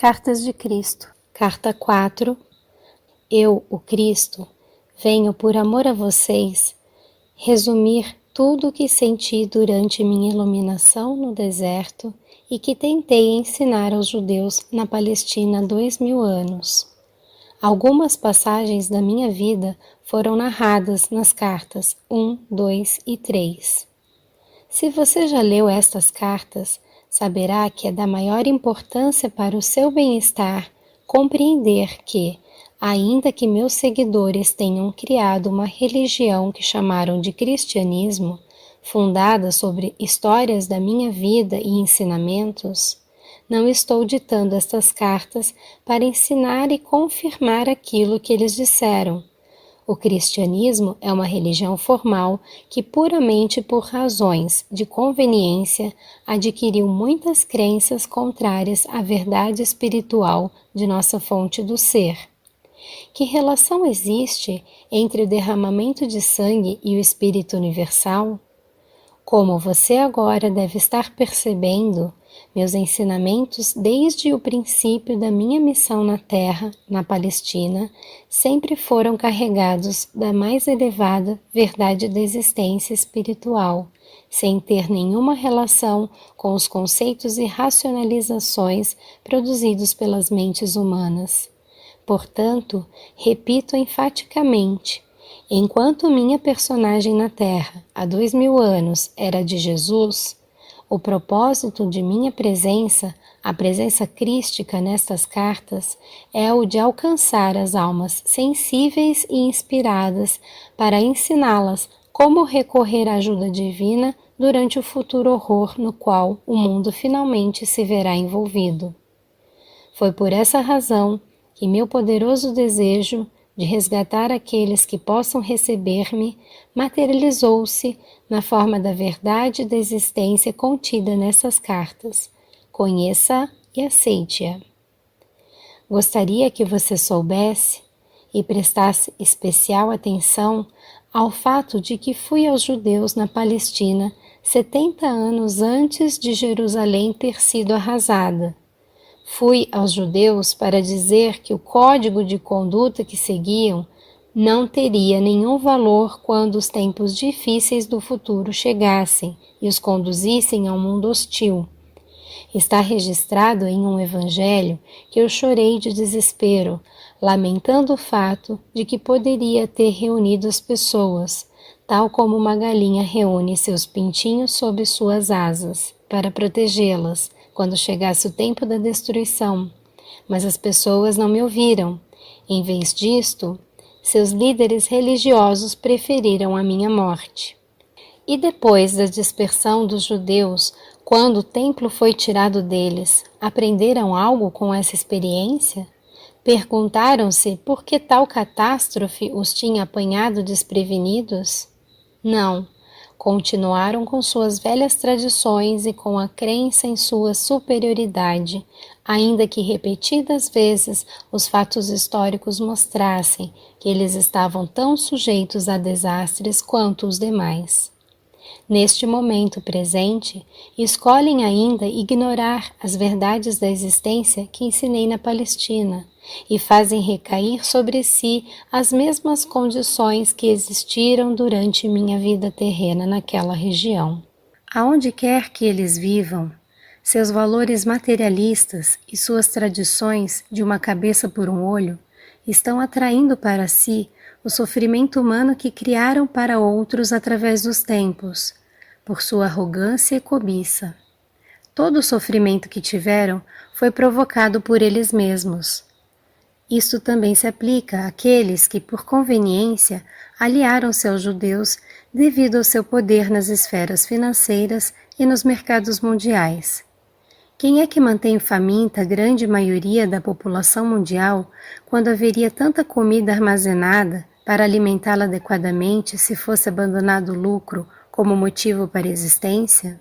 Cartas de Cristo. Carta 4. Eu, o Cristo, venho por amor a vocês resumir tudo o que senti durante minha iluminação no deserto e que tentei ensinar aos judeus na Palestina há 2000 anos. Algumas passagens da minha vida foram narradas nas cartas 1, 2 e 3. Se você já leu estas cartas, saberá que é da maior importância para o seu bem-estar compreender que, ainda que meus seguidores tenham criado uma religião que chamaram de cristianismo, fundada sobre histórias da minha vida e ensinamentos, não estou ditando estas cartas para ensinar e confirmar aquilo que eles disseram. O cristianismo é uma religião formal que, puramente por razões de conveniência, adquiriu muitas crenças contrárias à verdade espiritual de nossa fonte do ser. Que relação existe entre o derramamento de sangue e o Espírito Universal? Como você agora deve estar percebendo, meus ensinamentos desde o princípio da minha missão na Terra, na Palestina, sempre foram carregados da mais elevada verdade da existência espiritual, sem ter nenhuma relação com os conceitos e racionalizações produzidos pelas mentes humanas. Portanto, repito enfaticamente, enquanto minha personagem na Terra, há 2000 anos, era de Jesus, o propósito de minha presença, a presença crística nestas cartas, é o de alcançar as almas sensíveis e inspiradas para ensiná-las como recorrer à ajuda divina durante o futuro horror no qual o mundo finalmente se verá envolvido. Foi por essa razão que meu poderoso desejo de resgatar aqueles que possam receber-me materializou-se na forma da verdade da existência contida nessas cartas. Conheça-a e aceite-a. Gostaria que você soubesse e prestasse especial atenção ao fato de que fui aos judeus na Palestina 70 anos antes de Jerusalém ter sido arrasada. Fui aos judeus para dizer que o código de conduta que seguiam não teria nenhum valor quando os tempos difíceis do futuro chegassem e os conduzissem a um mundo hostil. Está registrado em um evangelho que eu chorei de desespero, lamentando o fato de que poderia ter reunido as pessoas, tal como uma galinha reúne seus pintinhos sob suas asas, para protegê-las quando chegasse o tempo da destruição. Mas as pessoas não me ouviram. Em vez disto, seus líderes religiosos preferiram a minha morte. E depois da dispersão dos judeus, quando o templo foi tirado deles, aprenderam algo com essa experiência? Perguntaram-se por que tal catástrofe os tinha apanhado desprevenidos? Não. Continuaram com suas velhas tradições e com a crença em sua superioridade, ainda que repetidas vezes os fatos históricos mostrassem que eles estavam tão sujeitos a desastres quanto os demais. Neste momento presente, escolhem ainda ignorar as verdades da existência que ensinei na Palestina e fazem recair sobre si as mesmas condições que existiram durante minha vida terrena naquela região. Aonde quer que eles vivam, seus valores materialistas e suas tradições de uma cabeça por um olho estão atraindo para si o sofrimento humano que criaram para outros através dos tempos, por sua arrogância e cobiça. Todo o sofrimento que tiveram foi provocado por eles mesmos. Isto também se aplica àqueles que, por conveniência, aliaram-se aos judeus devido ao seu poder nas esferas financeiras e nos mercados mundiais. Quem é que mantém faminta a grande maioria da população mundial quando haveria tanta comida armazenada para alimentá-la adequadamente se fosse abandonado o lucro como motivo para a existência?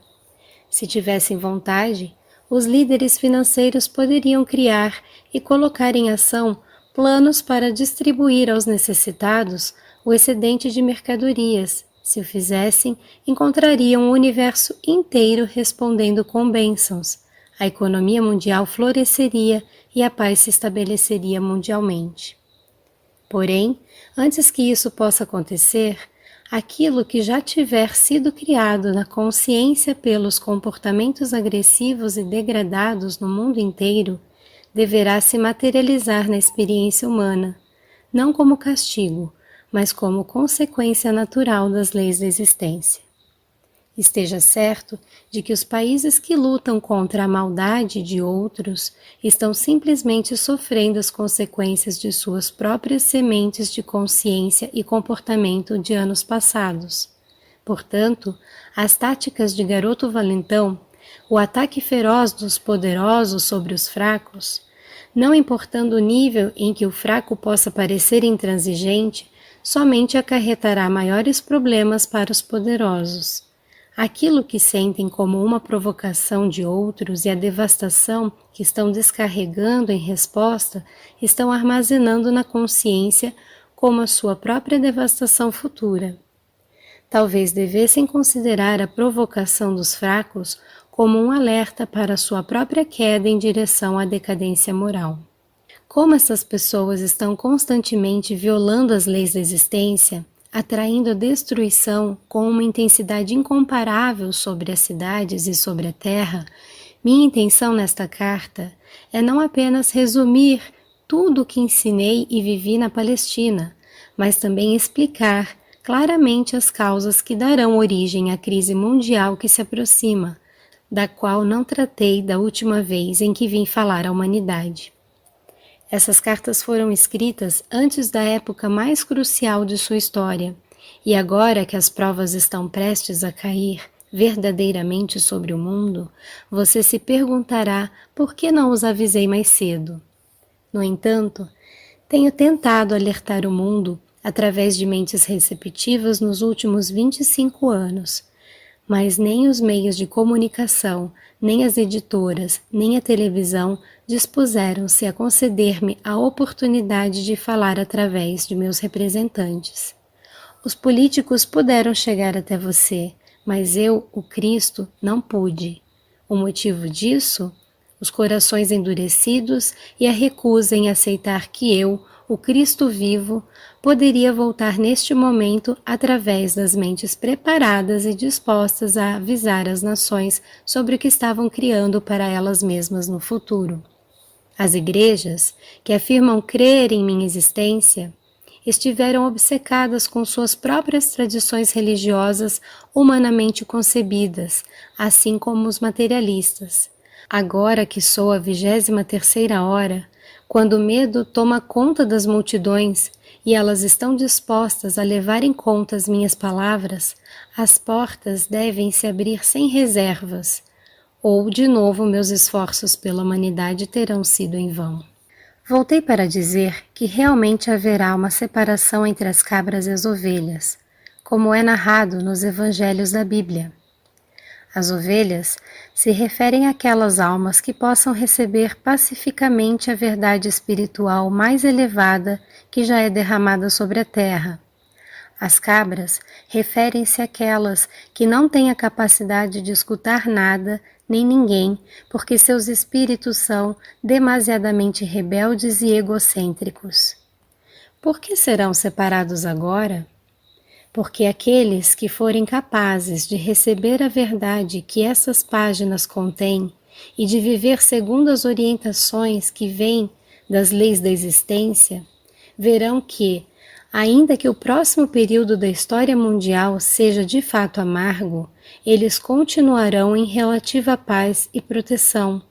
Se tivessem vontade, os líderes financeiros poderiam criar e colocar em ação planos para distribuir aos necessitados o excedente de mercadorias. Se o fizessem, encontrariam o universo inteiro respondendo com bênçãos. A economia mundial floresceria e a paz se estabeleceria mundialmente. Porém, antes que isso possa acontecer, aquilo que já tiver sido criado na consciência pelos comportamentos agressivos e degradados no mundo inteiro, deverá se materializar na experiência humana, não como castigo, mas como consequência natural das leis da existência. Esteja certo de que os países que lutam contra a maldade de outros estão simplesmente sofrendo as consequências de suas próprias sementes de consciência e comportamento de anos passados. Portanto, as táticas de garoto valentão, o ataque feroz dos poderosos sobre os fracos, não importando o nível em que o fraco possa parecer intransigente, somente acarretará maiores problemas para os poderosos. Aquilo que sentem como uma provocação de outros e a devastação que estão descarregando em resposta estão armazenando na consciência como a sua própria devastação futura. Talvez devessem considerar a provocação dos fracos como um alerta para a sua própria queda em direção à decadência moral. Como essas pessoas estão constantemente violando as leis da existência, atraindo destruição com uma intensidade incomparável sobre as cidades e sobre a terra, minha intenção nesta carta é não apenas resumir tudo o que ensinei e vivi na Palestina, mas também explicar claramente as causas que darão origem à crise mundial que se aproxima, da qual não tratei da última vez em que vim falar à humanidade. Essas cartas foram escritas antes da época mais crucial de sua história, e agora que as provas estão prestes a cair verdadeiramente sobre o mundo, você se perguntará por que não os avisei mais cedo. No entanto, tenho tentado alertar o mundo através de mentes receptivas nos últimos 25 anos, mas nem os meios de comunicação, nem as editoras, nem a televisão dispuseram-se a conceder-me a oportunidade de falar através de meus representantes. Os políticos puderam chegar até você, mas eu, o Cristo, não pude. O motivo disso? Os corações endurecidos e a recusa em aceitar que eu, o Cristo vivo, poderia voltar neste momento através das mentes preparadas e dispostas a avisar as nações sobre o que estavam criando para elas mesmas no futuro. As igrejas, que afirmam crer em minha existência, estiveram obcecadas com suas próprias tradições religiosas humanamente concebidas, assim como os materialistas. Agora que sou a 23ª hora, quando o medo toma conta das multidões e elas estão dispostas a levar em conta as minhas palavras, as portas devem se abrir sem reservas, ou de novo meus esforços pela humanidade terão sido em vão. Voltei para dizer que realmente haverá uma separação entre as cabras e as ovelhas, como é narrado nos evangelhos da Bíblia. As ovelhas se referem àquelas almas que possam receber pacificamente a verdade espiritual mais elevada que já é derramada sobre a terra. As cabras referem-se àquelas que não têm a capacidade de escutar nada nem ninguém, porque seus espíritos são demasiadamente rebeldes e egocêntricos. Por que serão separados agora? Porque aqueles que forem capazes de receber a verdade que essas páginas contêm e de viver segundo as orientações que vêm das leis da existência, verão que, ainda que o próximo período da história mundial seja de fato amargo, eles continuarão em relativa paz e proteção,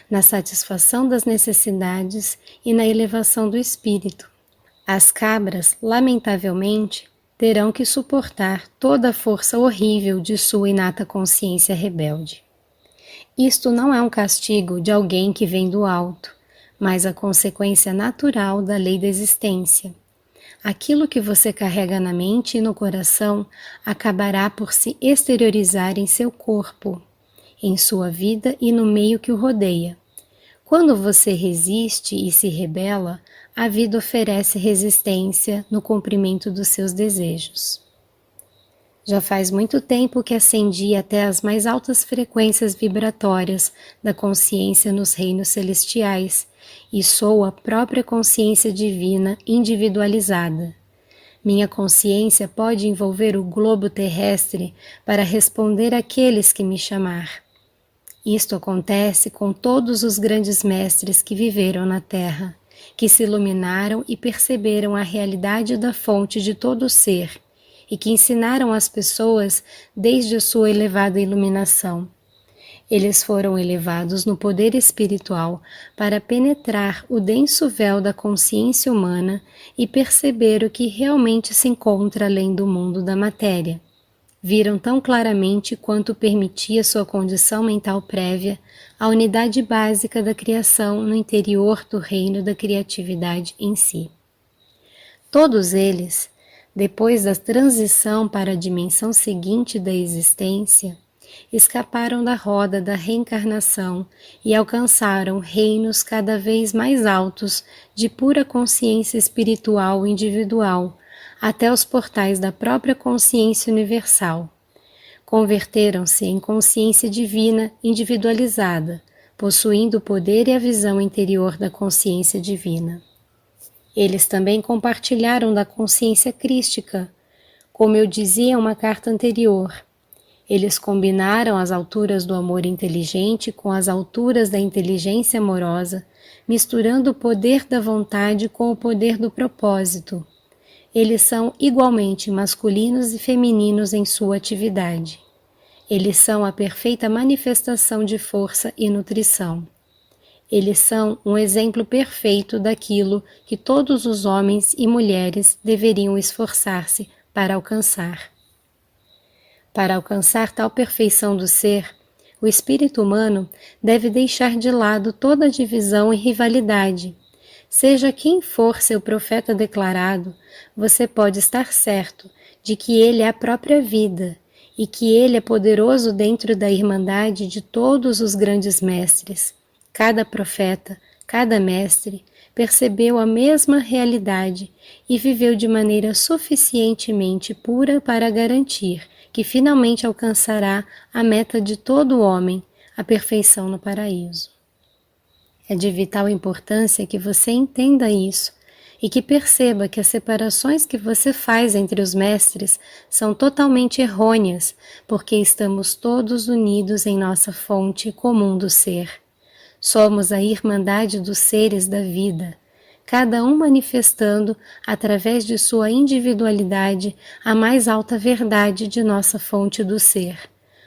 na satisfação das necessidades e na elevação do espírito. As cabras, lamentavelmente, terão que suportar toda a força horrível de sua inata consciência rebelde. Isto não é um castigo de alguém que vem do alto, mas a consequência natural da lei da existência. Aquilo que você carrega na mente e no coração acabará por se exteriorizar em seu corpo, em sua vida e no meio que o rodeia. Quando você resiste e se rebela, a vida oferece resistência no cumprimento dos seus desejos. Já faz muito tempo que ascendi até as mais altas frequências vibratórias da consciência nos reinos celestiais e sou a própria consciência divina individualizada. Minha consciência pode envolver o globo terrestre para responder àqueles que me chamar. Isto acontece com todos os grandes mestres que viveram na Terra, que se iluminaram e perceberam a realidade da fonte de todo ser, e que ensinaram as pessoas desde a sua elevada iluminação. Eles foram elevados no poder espiritual para penetrar o denso véu da consciência humana e perceber o que realmente se encontra além do mundo da matéria. Viram tão claramente quanto permitia sua condição mental prévia a unidade básica da criação no interior do reino da criatividade em si. Todos eles, depois da transição para a dimensão seguinte da existência, escaparam da roda da reencarnação e alcançaram reinos cada vez mais altos de pura consciência espiritual individual, até os portais da própria consciência universal. Converteram-se em consciência divina individualizada, possuindo o poder e a visão interior da consciência divina. Eles também compartilharam da consciência crística, como eu dizia em uma carta anterior. Eles combinaram as alturas do amor inteligente com as alturas da inteligência amorosa, misturando o poder da vontade com o poder do propósito. Eles são igualmente masculinos e femininos em sua atividade. Eles são a perfeita manifestação de força e nutrição. Eles são um exemplo perfeito daquilo que todos os homens e mulheres deveriam esforçar-se para alcançar. Para alcançar tal perfeição do ser, o espírito humano deve deixar de lado toda divisão e rivalidade. Seja quem for seu profeta declarado, você pode estar certo de que ele é a própria vida e que ele é poderoso dentro da irmandade de todos os grandes mestres. Cada profeta, cada mestre, percebeu a mesma realidade e viveu de maneira suficientemente pura para garantir que finalmente alcançará a meta de todo homem, a perfeição no paraíso. É de vital importância que você entenda isso e que perceba que as separações que você faz entre os mestres são totalmente errôneas, porque estamos todos unidos em nossa fonte comum do ser. Somos a irmandade dos seres da vida, cada um manifestando, através de sua individualidade, a mais alta verdade de nossa fonte do ser.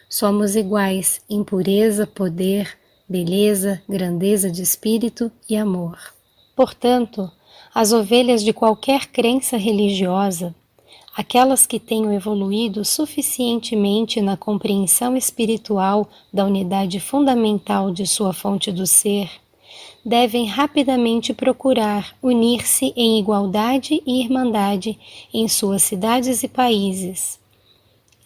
Somos iguais em pureza, poder, beleza, grandeza de espírito e amor. Portanto, as ovelhas de qualquer crença religiosa, aquelas que tenham evoluído suficientemente na compreensão espiritual da unidade fundamental de sua fonte do ser, devem rapidamente procurar unir-se em igualdade e irmandade em suas cidades e países,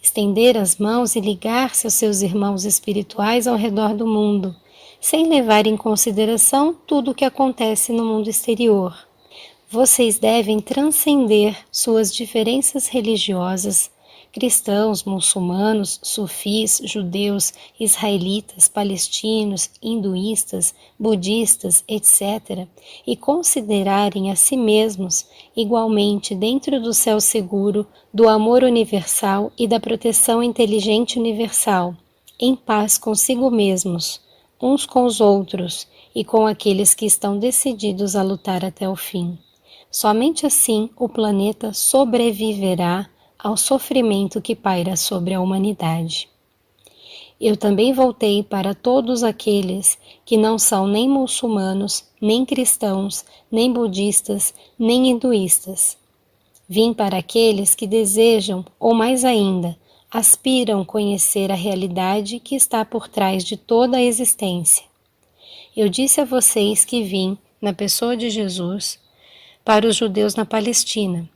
estender as mãos e ligar-se aos seus irmãos espirituais ao redor do mundo, sem levar em consideração tudo o que acontece no mundo exterior. Vocês devem transcender suas diferenças religiosas, cristãos, muçulmanos, sufis, judeus, israelitas, palestinos, hinduístas, budistas, etc., e considerarem a si mesmos igualmente dentro do céu seguro, do amor universal e da proteção inteligente universal, em paz consigo mesmos, uns com os outros e com aqueles que estão decididos a lutar até o fim. Somente assim o planeta sobreviverá ao sofrimento que paira sobre a humanidade. Eu também voltei para todos aqueles que não são nem muçulmanos, nem cristãos, nem budistas, nem hinduístas. Vim para aqueles que desejam, ou mais ainda, aspiram conhecer a realidade que está por trás de toda a existência. Eu disse a vocês que vim, na pessoa de Jesus, para os judeus na Palestina.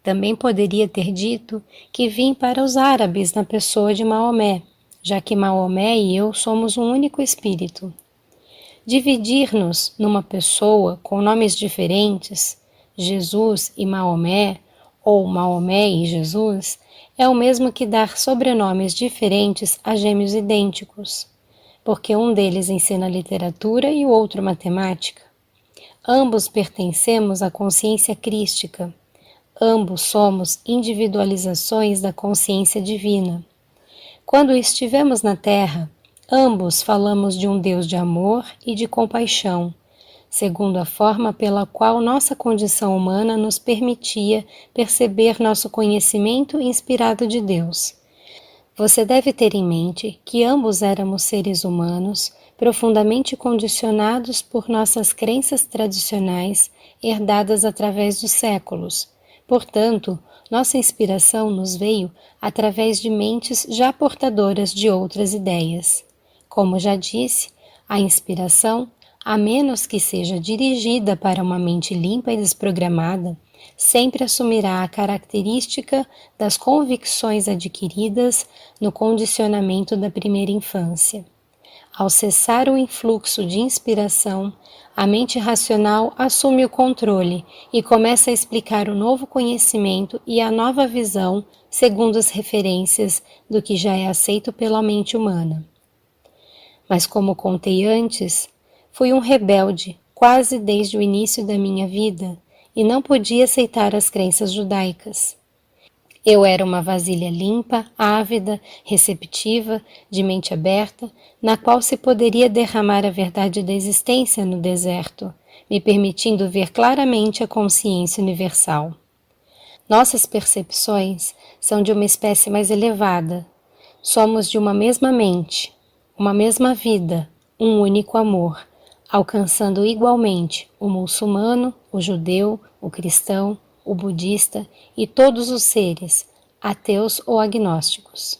Também poderia ter dito que vim para os árabes na pessoa de Maomé, já que Maomé e eu somos um único espírito. Dividir-nos numa pessoa com nomes diferentes, Jesus e Maomé, ou Maomé e Jesus, é o mesmo que dar sobrenomes diferentes a gêmeos idênticos, porque um deles ensina literatura e o outro matemática. Ambos pertencemos à consciência crística. Ambos somos individualizações da consciência divina. Quando estivemos na Terra, ambos falamos de um Deus de amor e de compaixão, segundo a forma pela qual nossa condição humana nos permitia perceber nosso conhecimento inspirado de Deus. Você deve ter em mente que ambos éramos seres humanos, profundamente condicionados por nossas crenças tradicionais herdadas através dos séculos. Portanto, nossa inspiração nos veio através de mentes já portadoras de outras ideias. Como já disse, a inspiração, a menos que seja dirigida para uma mente limpa e desprogramada, sempre assumirá a característica das convicções adquiridas no condicionamento da primeira infância. Ao cessar o influxo de inspiração, a mente racional assume o controle e começa a explicar o novo conhecimento e a nova visão segundo as referências do que já é aceito pela mente humana. Mas como contei antes, fui um rebelde quase desde o início da minha vida e não podia aceitar as crenças judaicas. Eu era uma vasilha limpa, ávida, receptiva, de mente aberta, na qual se poderia derramar a verdade da existência no deserto, me permitindo ver claramente a consciência universal. Nossas percepções são de uma espécie mais elevada. Somos de uma mesma mente, uma mesma vida, um único amor, alcançando igualmente o muçulmano, o judeu, o cristão, o budista e todos os seres, ateus ou agnósticos.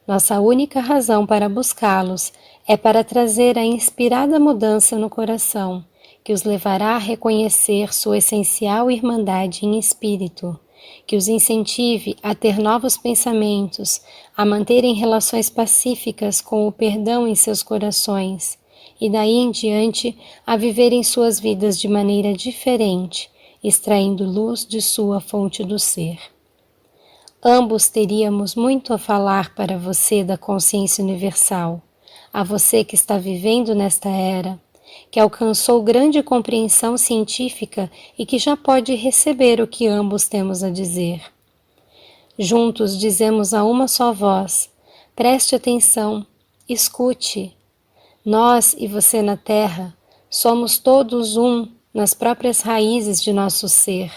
Nossa única razão para buscá-los é para trazer a inspirada mudança no coração, que os levará a reconhecer sua essencial irmandade em espírito, que os incentive a ter novos pensamentos, a manterem relações pacíficas com o perdão em seus corações, e daí em diante a viverem suas vidas de maneira diferente, extraindo luz de sua fonte do ser. Ambos teríamos muito a falar para você da consciência universal, a você que está vivendo nesta era, que alcançou grande compreensão científica e que já pode receber o que ambos temos a dizer. Juntos dizemos a uma só voz: preste atenção, escute. Nós e você na Terra somos todos um nas próprias raízes de nosso ser.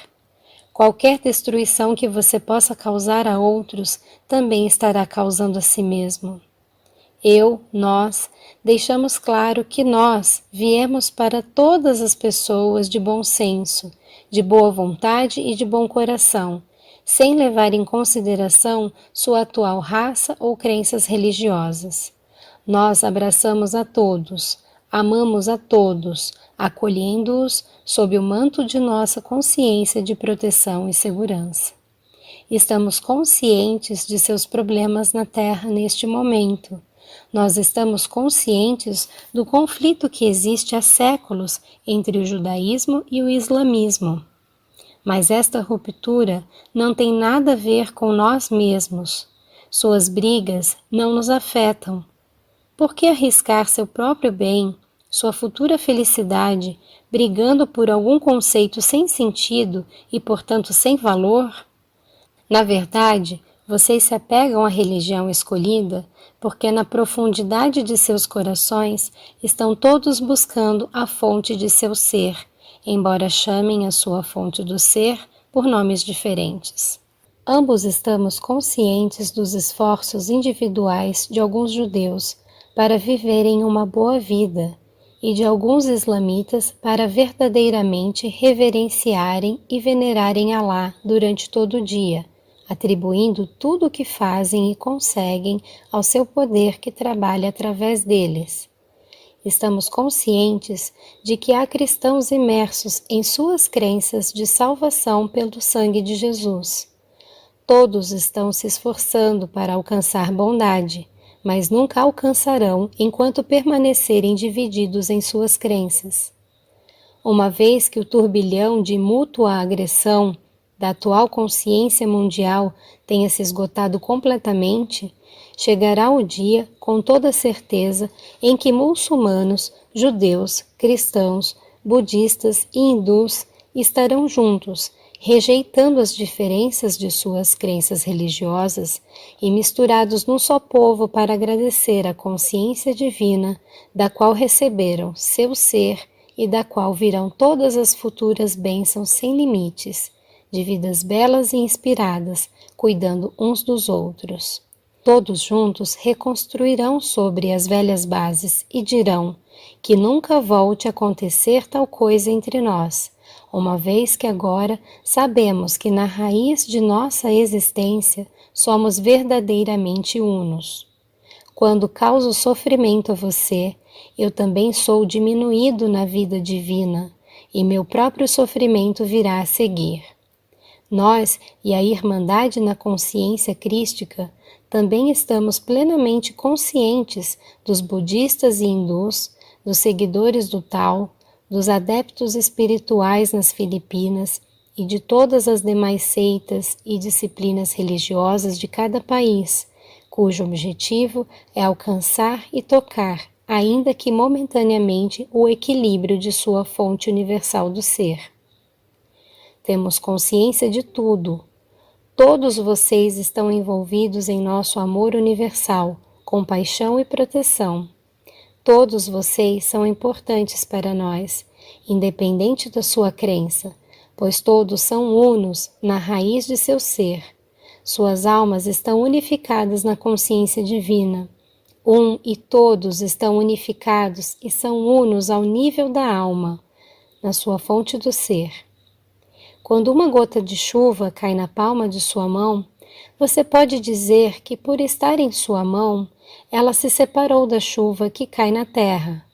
Qualquer destruição que você possa causar a outros também estará causando a si mesmo. Nós, deixamos claro que nós viemos para todas as pessoas de bom senso, de boa vontade e de bom coração, sem levar em consideração sua atual raça ou crenças religiosas. Nós abraçamos a todos, amamos a todos, acolhendo-os sob o manto de nossa consciência de proteção e segurança. Estamos conscientes de seus problemas na Terra neste momento. Nós estamos conscientes do conflito que existe há séculos entre o judaísmo e o islamismo. Mas esta ruptura não tem nada a ver com nós mesmos. Suas brigas não nos afetam. Por que arriscar seu próprio bem, sua futura felicidade, brigando por algum conceito sem sentido e, portanto, sem valor? Na verdade, vocês se apegam à religião escolhida porque na profundidade de seus corações estão todos buscando a fonte de seu ser, embora chamem a sua fonte do ser por nomes diferentes. Ambos estamos conscientes dos esforços individuais de alguns judeus para viverem uma boa vida e de alguns islamitas para verdadeiramente reverenciarem e venerarem Alá durante todo o dia, atribuindo tudo o que fazem e conseguem ao seu poder que trabalha através deles. Estamos conscientes de que há cristãos imersos em suas crenças de salvação pelo sangue de Jesus. Todos estão se esforçando para alcançar bondade, mas nunca alcançarão enquanto permanecerem divididos em suas crenças. Uma vez que o turbilhão de mútua agressão da atual consciência mundial tenha se esgotado completamente, chegará o dia, com toda certeza, em que muçulmanos, judeus, cristãos, budistas e hindus estarão juntos, rejeitando as diferenças de suas crenças religiosas e misturados num só povo para agradecer a consciência divina da qual receberam seu ser e da qual virão todas as futuras bênçãos sem limites, de vidas belas e inspiradas, cuidando uns dos outros. Todos juntos reconstruirão sobre as velhas bases e dirão que nunca volte a acontecer tal coisa entre nós, uma vez que agora sabemos que na raiz de nossa existência somos verdadeiramente unos. Quando causo sofrimento a você, eu também sou diminuído na vida divina, e meu próprio sofrimento virá a seguir. Nós e a Irmandade na consciência crística também estamos plenamente conscientes dos budistas e hindus, dos seguidores do Tao, dos adeptos espirituais nas Filipinas e de todas as demais seitas e disciplinas religiosas de cada país, cujo objetivo é alcançar e tocar, ainda que momentaneamente, o equilíbrio de sua fonte universal do ser. Temos consciência de tudo. Todos vocês estão envolvidos em nosso amor universal, compaixão e proteção. Todos vocês são importantes para nós, independente da sua crença, pois todos são unos na raiz de seu ser. Suas almas estão unificadas na consciência divina. E todos estão unificados e são unos ao nível da alma, na sua fonte do ser. Quando uma gota de chuva cai na palma de sua mão, você pode dizer que por estar em sua mão, ela se separou da chuva que cai na terra.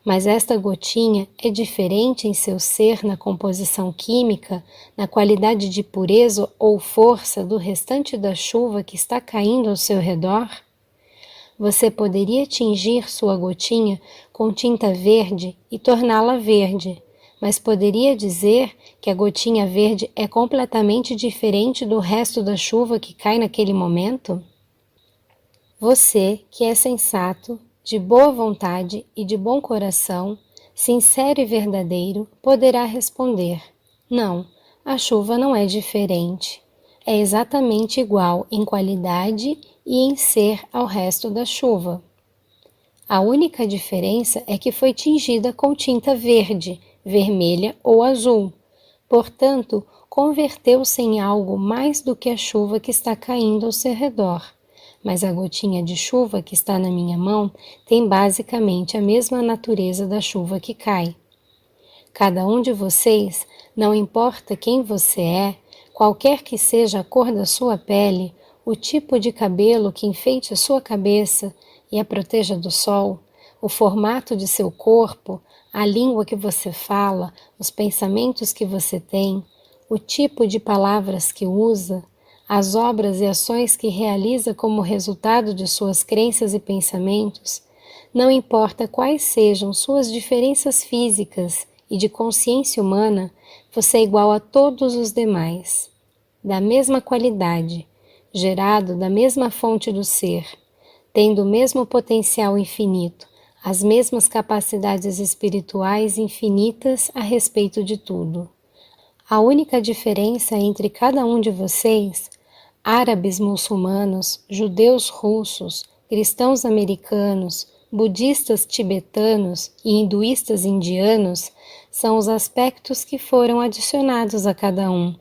Mas esta gotinha é diferente em seu ser na composição química, na qualidade de pureza ou força do restante da chuva que está caindo ao seu redor? Você poderia tingir sua gotinha com tinta verde e torná-la verde, mas poderia dizer que a gotinha verde é completamente diferente do resto da chuva que cai naquele momento? Você, que é sensato, de boa vontade e de bom coração, sincero e verdadeiro, poderá responder: não, a chuva não é diferente. É exatamente igual em qualidade e em ser ao resto da chuva. A única diferença é que foi tingida com tinta verde, vermelha ou azul. Portanto, converteu-se em algo mais do que a chuva que está caindo ao seu redor. Mas a gotinha de chuva que está na minha mão tem basicamente a mesma natureza da chuva que cai. Cada um de vocês, não importa quem você é, qualquer que seja a cor da sua pele, o tipo de cabelo que enfeite a sua cabeça e a proteja do sol, o formato de seu corpo, a língua que você fala, os pensamentos que você tem, o tipo de palavras que usa, as obras e ações que realiza como resultado de suas crenças e pensamentos, não importa quais sejam suas diferenças físicas e de consciência humana, você é igual a todos os demais, da mesma qualidade, gerado da mesma fonte do ser, tendo o mesmo potencial infinito, as mesmas capacidades espirituais infinitas a respeito de tudo. A única diferença entre cada um de vocês, árabes muçulmanos, judeus russos, cristãos americanos, budistas tibetanos e hinduístas indianos, são os aspectos que foram adicionados a cada um,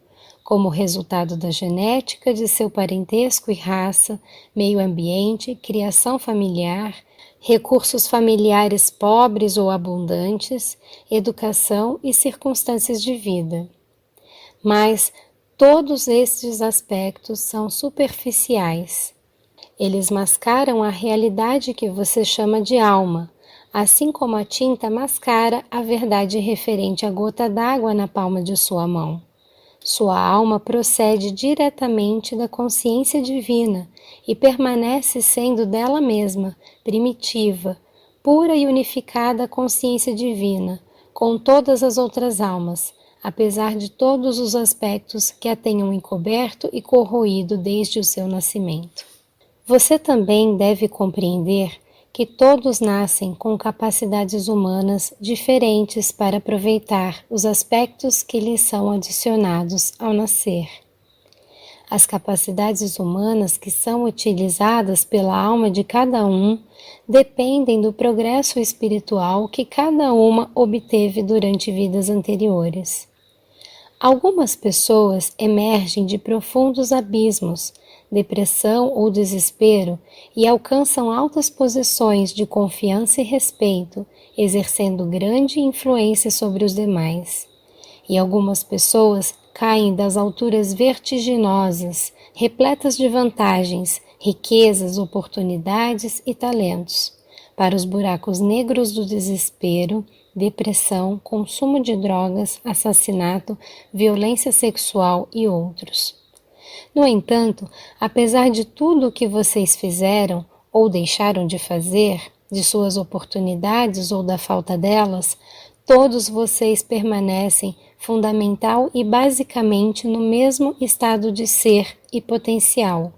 como resultado da genética de seu parentesco e raça, meio ambiente, criação familiar, recursos familiares pobres ou abundantes, educação e circunstâncias de vida. Mas todos estes aspectos são superficiais. Eles mascaram a realidade que você chama de alma, assim como a tinta mascara a verdade referente à gota d'água na palma de sua mão. Sua alma procede diretamente da consciência divina e permanece sendo dela mesma, primitiva, pura e unificada à consciência divina, com todas as outras almas, apesar de todos os aspectos que a tenham encoberto e corroído desde o seu nascimento. Você também deve compreender que todos nascem com capacidades humanas diferentes para aproveitar os aspectos que lhes são adicionados ao nascer. As capacidades humanas que são utilizadas pela alma de cada um dependem do progresso espiritual que cada uma obteve durante vidas anteriores. Algumas pessoas emergem de profundos abismos, depressão ou desespero e alcançam altas posições de confiança e respeito, exercendo grande influência sobre os demais. E algumas pessoas caem das alturas vertiginosas, repletas de vantagens, riquezas, oportunidades e talentos, para os buracos negros do desespero, depressão, consumo de drogas, assassinato, violência sexual e outros. No entanto, apesar de tudo o que vocês fizeram ou deixaram de fazer, de suas oportunidades ou da falta delas, todos vocês permanecem fundamental e basicamente no mesmo estado de ser e potencial.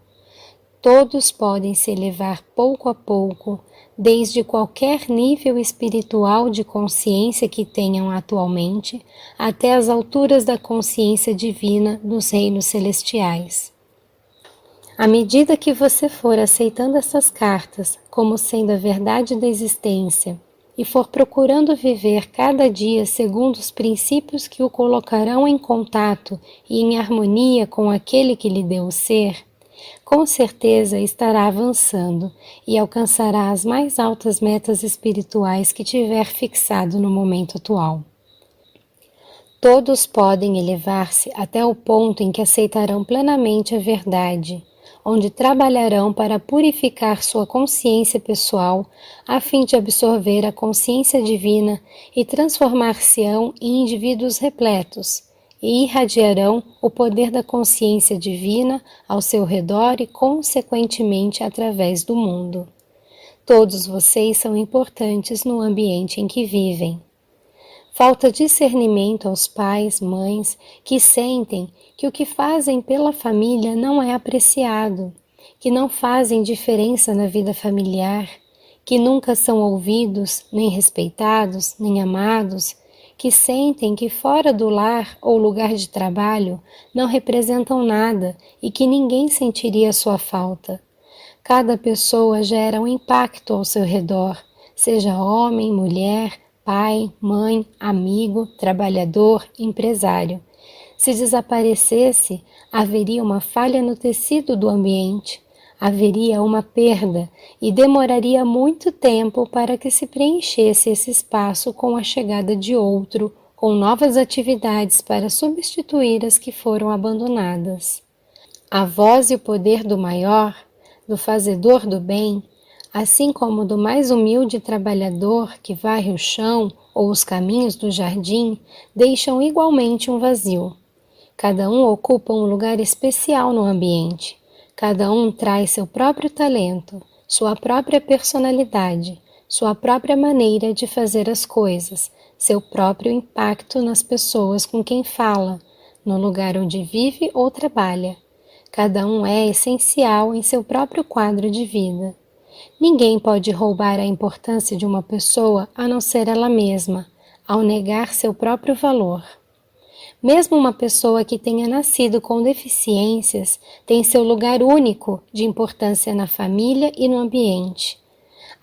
Todos podem se elevar pouco a pouco, desde qualquer nível espiritual de consciência que tenham atualmente, até as alturas da consciência divina dos reinos celestiais. À medida que você for aceitando essas cartas como sendo a verdade da existência e for procurando viver cada dia segundo os princípios que o colocarão em contato e em harmonia com aquele que lhe deu o ser, com certeza estará avançando e alcançará as mais altas metas espirituais que tiver fixado no momento atual. Todos podem elevar-se até o ponto em que aceitarão plenamente a verdade, onde trabalharão para purificar sua consciência pessoal, a fim de absorver a consciência divina e transformar-se-ão em indivíduos repletos, e irradiarão o poder da consciência divina ao seu redor e, consequentemente, através do mundo. Todos vocês são importantes no ambiente em que vivem. Falta discernimento aos pais, mães, que sentem que o que fazem pela família não é apreciado, que não fazem diferença na vida familiar, que nunca são ouvidos, nem respeitados, nem amados, que sentem que fora do lar ou lugar de trabalho não representam nada e que ninguém sentiria sua falta. Cada pessoa gera um impacto ao seu redor, seja homem, mulher, pai, mãe, amigo, trabalhador, empresário. Se desaparecesse, haveria uma falha no tecido do ambiente, haveria uma perda e demoraria muito tempo para que se preenchesse esse espaço com a chegada de outro, com novas atividades para substituir as que foram abandonadas. A voz e o poder do maior, do fazedor do bem, assim como do mais humilde trabalhador que varre o chão ou os caminhos do jardim, deixam igualmente um vazio. Cada um ocupa um lugar especial no ambiente. Cada um traz seu próprio talento, sua própria personalidade, sua própria maneira de fazer as coisas, seu próprio impacto nas pessoas com quem fala, no lugar onde vive ou trabalha. Cada um é essencial em seu próprio quadro de vida. Ninguém pode roubar a importância de uma pessoa a não ser ela mesma, ao negar seu próprio valor. Mesmo uma pessoa que tenha nascido com deficiências tem seu lugar único de importância na família e no ambiente.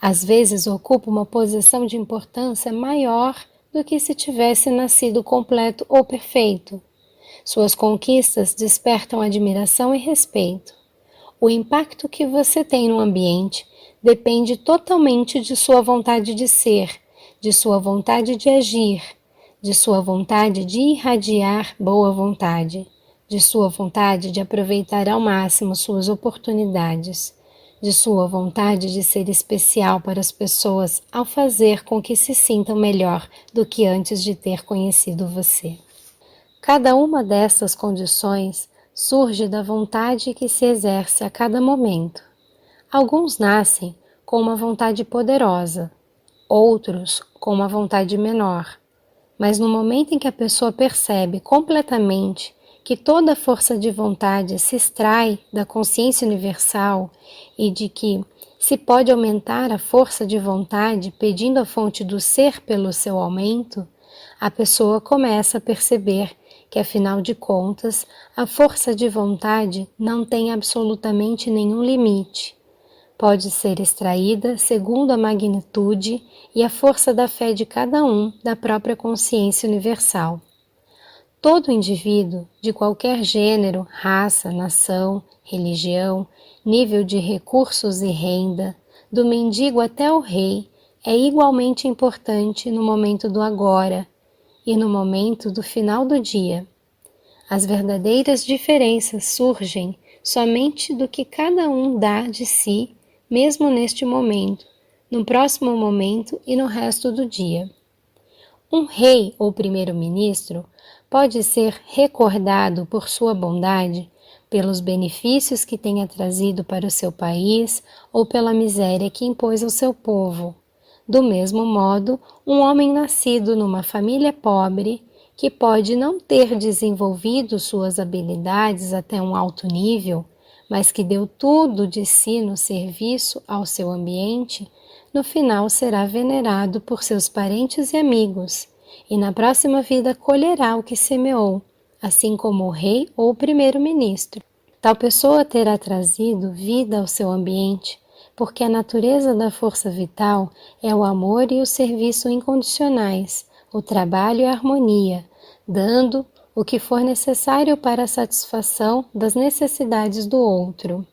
Às vezes ocupa uma posição de importância maior do que se tivesse nascido completo ou perfeito. Suas conquistas despertam admiração e respeito. O impacto que você tem no ambiente depende totalmente de sua vontade de ser, de sua vontade de agir, de sua vontade de irradiar boa vontade, de sua vontade de aproveitar ao máximo suas oportunidades, de sua vontade de ser especial para as pessoas ao fazer com que se sintam melhor do que antes de ter conhecido você. Cada uma dessas condições surge da vontade que se exerce a cada momento. Alguns nascem com uma vontade poderosa, outros com uma vontade menor. Mas no momento em que a pessoa percebe completamente que toda força de vontade se extrai da consciência universal e de que se pode aumentar a força de vontade pedindo a fonte do ser pelo seu aumento, a pessoa começa a perceber que, afinal de contas, a força de vontade não tem absolutamente nenhum limite. Pode ser extraída segundo a magnitude e a força da fé de cada um da própria consciência universal. Todo indivíduo, de qualquer gênero, raça, nação, religião, nível de recursos e renda, do mendigo até o rei, é igualmente importante no momento do agora e no momento do final do dia. As verdadeiras diferenças surgem somente do que cada um dá de si, mesmo neste momento, no próximo momento e no resto do dia. Um rei ou primeiro-ministro pode ser recordado por sua bondade, pelos benefícios que tenha trazido para o seu país ou pela miséria que impôs ao seu povo. Do mesmo modo, um homem nascido numa família pobre, que pode não ter desenvolvido suas habilidades até um alto nível, mas que deu tudo de si no serviço ao seu ambiente, no final será venerado por seus parentes e amigos, e na próxima vida colherá o que semeou, assim como o rei ou o primeiro-ministro. Tal pessoa terá trazido vida ao seu ambiente, porque a natureza da força vital é o amor e o serviço incondicionais, o trabalho e a harmonia, dando o que for necessário para a satisfação das necessidades do outro.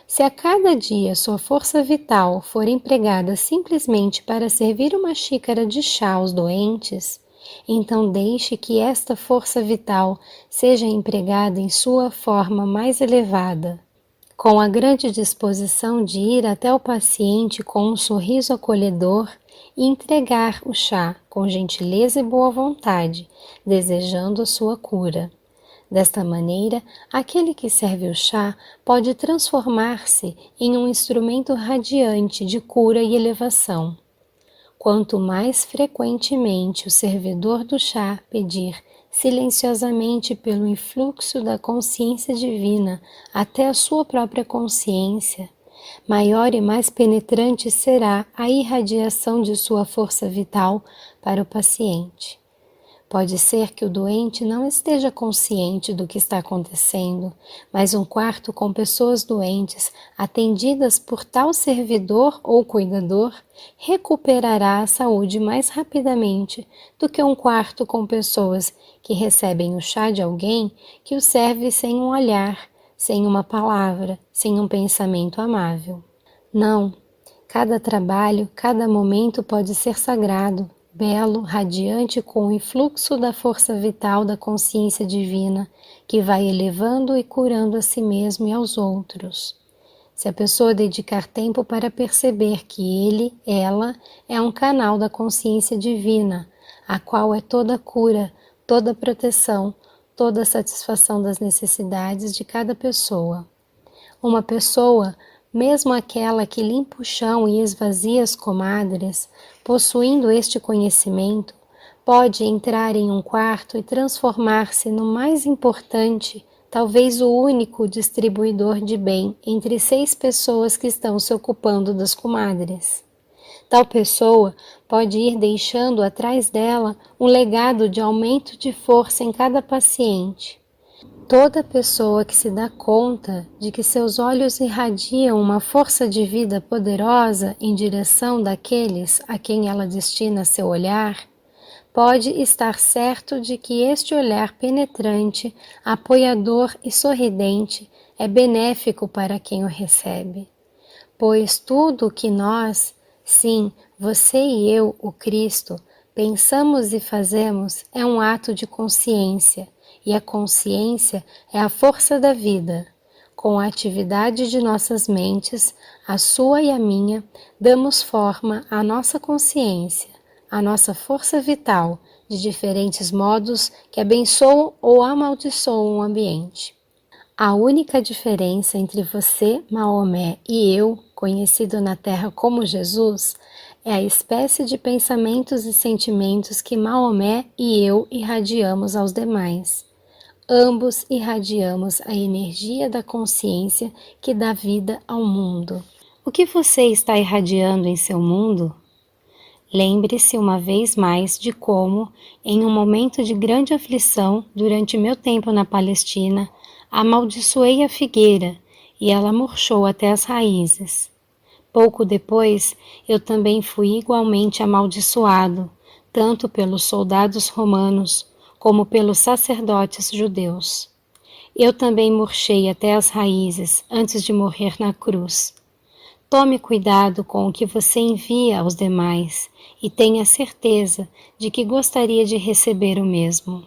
Se a cada dia sua força vital for empregada simplesmente para servir uma xícara de chá aos doentes, então deixe que esta força vital seja empregada em sua forma mais elevada, com a grande disposição de ir até o paciente com um sorriso acolhedor e entregar o chá com gentileza e boa vontade, desejando a sua cura. Desta maneira, aquele que serve o chá pode transformar-se em um instrumento radiante de cura e elevação. Quanto mais frequentemente o servidor do chá pedir silenciosamente pelo influxo da consciência divina até a sua própria consciência, maior e mais penetrante será a irradiação de sua força vital para o paciente. Pode ser que o doente não esteja consciente do que está acontecendo, mas um quarto com pessoas doentes, atendidas por tal servidor ou cuidador, recuperará a saúde mais rapidamente do que um quarto com pessoas que recebem o chá de alguém que o serve sem um olhar, sem uma palavra, sem um pensamento amável. Não, cada trabalho, cada momento pode ser sagrado, belo, radiante com o influxo da força vital da consciência divina, que vai elevando e curando a si mesmo e aos outros. Se a pessoa dedicar tempo para perceber que ele, ela, é um canal da consciência divina, a qual é toda cura, toda proteção, toda satisfação das necessidades de cada pessoa. Uma pessoa, mesmo aquela que limpa o chão e esvazia as comadres, possuindo este conhecimento, pode entrar em um quarto e transformar-se no mais importante, talvez o único distribuidor de bem entre 6 pessoas que estão se ocupando das comadres. Tal pessoa pode ir deixando atrás dela um legado de aumento de força em cada paciente. Toda pessoa que se dá conta de que seus olhos irradiam uma força de vida poderosa em direção daqueles a quem ela destina seu olhar, pode estar certo de que este olhar penetrante, apoiador e sorridente é benéfico para quem o recebe. Pois tudo o que nós, sim, você e eu, o Cristo, pensamos e fazemos é um ato de consciência, e a consciência é a força da vida. Com a atividade de nossas mentes, a sua e a minha, damos forma à nossa consciência, à nossa força vital, de diferentes modos que abençoam ou amaldiçoam o ambiente. A única diferença entre você, Maomé, e eu, conhecido na Terra como Jesus, é a espécie de pensamentos e sentimentos que Maomé e eu irradiamos aos demais. Ambos irradiamos a energia da consciência que dá vida ao mundo. O que você está irradiando em seu mundo? Lembre-se uma vez mais de como, em um momento de grande aflição durante meu tempo na Palestina, amaldiçoei a figueira e ela murchou até as raízes. Pouco depois, eu também fui igualmente amaldiçoado, tanto pelos soldados romanos como pelos sacerdotes judeus. Eu também murchei até as raízes antes de morrer na cruz. Tome cuidado com o que você envia aos demais e tenha certeza de que gostaria de receber o mesmo.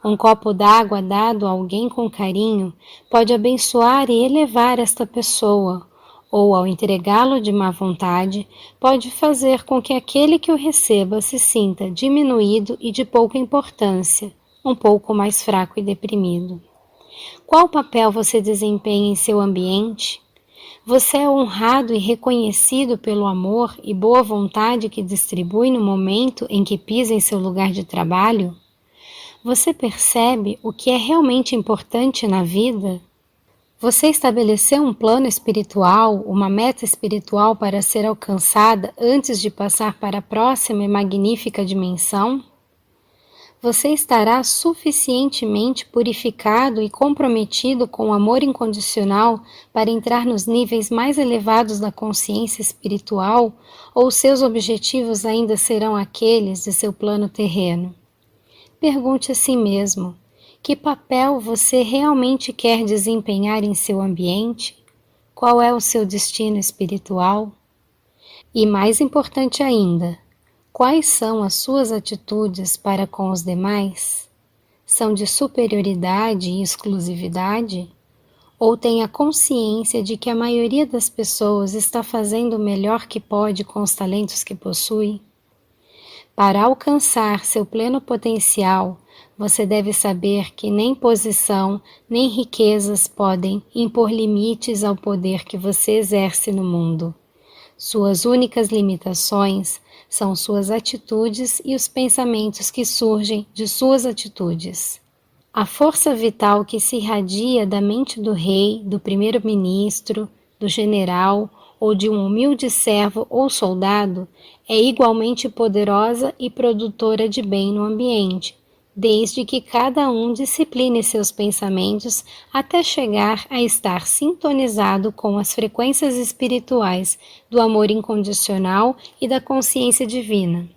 Um copo d'água dado a alguém com carinho pode abençoar e elevar esta pessoa, ou ao entregá-lo de má vontade, pode fazer com que aquele que o receba se sinta diminuído e de pouca importância, um pouco mais fraco e deprimido. Qual papel você desempenha em seu ambiente? Você é honrado e reconhecido pelo amor e boa vontade que distribui no momento em que pisa em seu lugar de trabalho? Você percebe o que é realmente importante na vida? Você estabeleceu um plano espiritual, uma meta espiritual para ser alcançada antes de passar para a próxima e magnífica dimensão? Você estará suficientemente purificado e comprometido com o amor incondicional para entrar nos níveis mais elevados da consciência espiritual, ou seus objetivos ainda serão aqueles de seu plano terreno? Pergunte a si mesmo: que papel você realmente quer desempenhar em seu ambiente? Qual é o seu destino espiritual? E mais importante ainda, quais são as suas atitudes para com os demais? São de superioridade e exclusividade? Ou tem a consciência de que a maioria das pessoas está fazendo o melhor que pode com os talentos que possui? Para alcançar seu pleno potencial, você deve saber que nem posição, nem riquezas podem impor limites ao poder que você exerce no mundo. Suas únicas limitações são suas atitudes e os pensamentos que surgem de suas atitudes. A força vital que se irradia da mente do rei, do primeiro-ministro, do general ou de um humilde servo ou soldado é igualmente poderosa e produtora de bem no ambiente, desde que cada um discipline seus pensamentos até chegar a estar sintonizado com as frequências espirituais do amor incondicional e da consciência divina.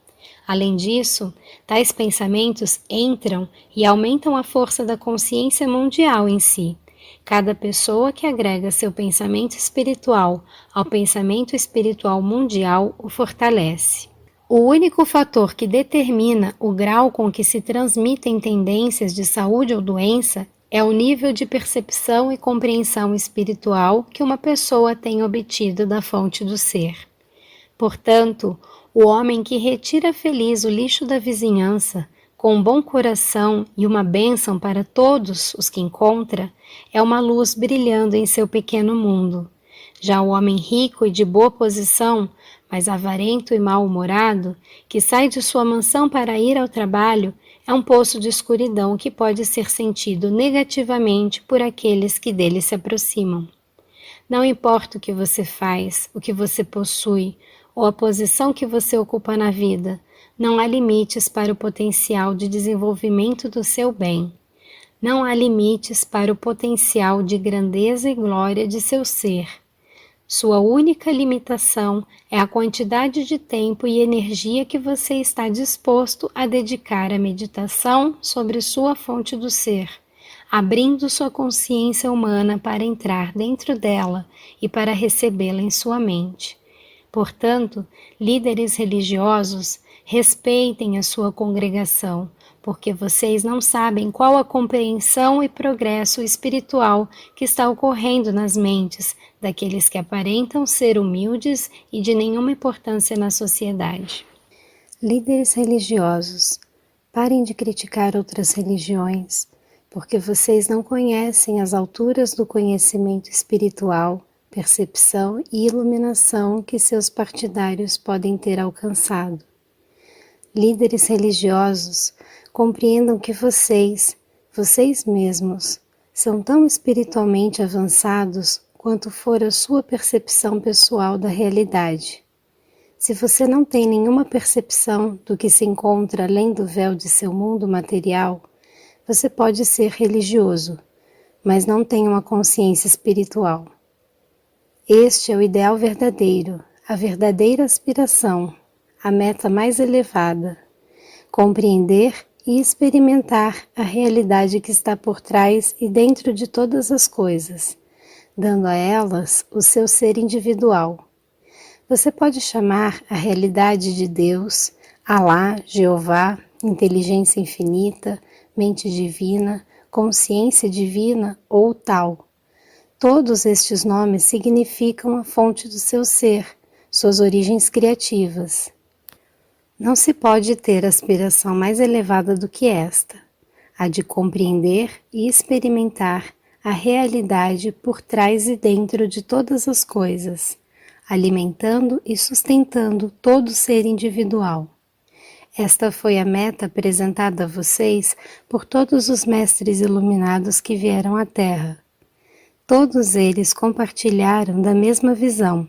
Além disso, tais pensamentos entram e aumentam a força da consciência mundial em si. Cada pessoa que agrega seu pensamento espiritual ao pensamento espiritual mundial o fortalece. O único fator que determina o grau com que se transmitem tendências de saúde ou doença é o nível de percepção e compreensão espiritual que uma pessoa tem obtido da fonte do ser. Portanto, o homem que retira feliz o lixo da vizinhança, com um bom coração e uma bênção para todos os que encontra, é uma luz brilhando em seu pequeno mundo. Já o homem rico e de boa posição, mas avarento e mal-humorado, que sai de sua mansão para ir ao trabalho, é um poço de escuridão que pode ser sentido negativamente por aqueles que dele se aproximam. Não importa o que você faz, o que você possui, ou a posição que você ocupa na vida, não há limites para o potencial de desenvolvimento do seu bem. Não há limites para o potencial de grandeza e glória de seu ser. Sua única limitação é a quantidade de tempo e energia que você está disposto a dedicar à meditação sobre sua fonte do ser, abrindo sua consciência humana para entrar dentro dela e para recebê-la em sua mente. Portanto, líderes religiosos, respeitem a sua congregação, porque vocês não sabem qual a compreensão e progresso espiritual que está ocorrendo nas mentes daqueles que aparentam ser humildes e de nenhuma importância na sociedade. Líderes religiosos, parem de criticar outras religiões, porque vocês não conhecem as alturas do conhecimento espiritual, percepção e iluminação que seus partidários podem ter alcançado. Líderes religiosos, compreendam que vocês, Vocês mesmos são tão espiritualmente avançados quanto for a sua percepção pessoal da realidade. Se você não tem nenhuma percepção do que se encontra além do véu de seu mundo material, você pode ser religioso, mas não tem uma consciência espiritual. Este é o ideal verdadeiro, a verdadeira aspiração, a meta mais elevada: compreender e experimentar a realidade que está por trás e dentro de todas as coisas, dando a elas o seu ser individual. Você pode chamar a realidade de Deus, Alá, Jeová, inteligência infinita, mente divina, consciência divina ou tal. Todos estes nomes significam a fonte do seu ser, suas origens criativas. Não se pode ter aspiração mais elevada do que esta, a de compreender e experimentar a realidade por trás e dentro de todas as coisas, alimentando e sustentando todo ser individual. Esta foi a meta apresentada a vocês por todos os mestres iluminados que vieram à Terra. Todos eles compartilharam da mesma visão,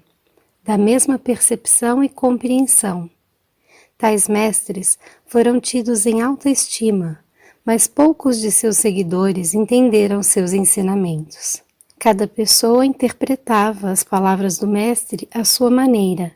da mesma percepção e compreensão. Tais mestres foram tidos em alta estima, mas poucos de seus seguidores entenderam seus ensinamentos. Cada pessoa interpretava as palavras do mestre à sua maneira.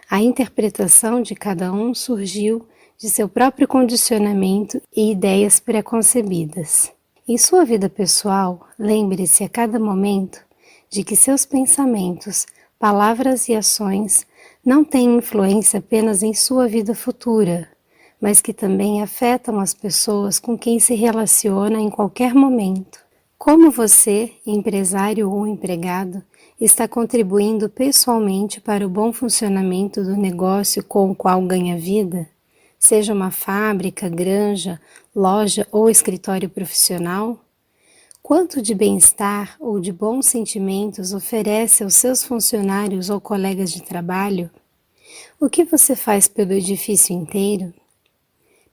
A interpretação de cada um surgiu de seu próprio condicionamento e ideias preconcebidas. Em sua vida pessoal, lembre-se a cada momento de que seus pensamentos, palavras e ações não têm influência apenas em sua vida futura, mas que também afetam as pessoas com quem se relaciona em qualquer momento. Como você, empresário ou empregado, está contribuindo pessoalmente para o bom funcionamento do negócio com o qual ganha vida? Seja uma fábrica, granja, loja ou escritório profissional? Quanto de bem-estar ou de bons sentimentos oferece aos seus funcionários ou colegas de trabalho? O que você faz pelo edifício inteiro?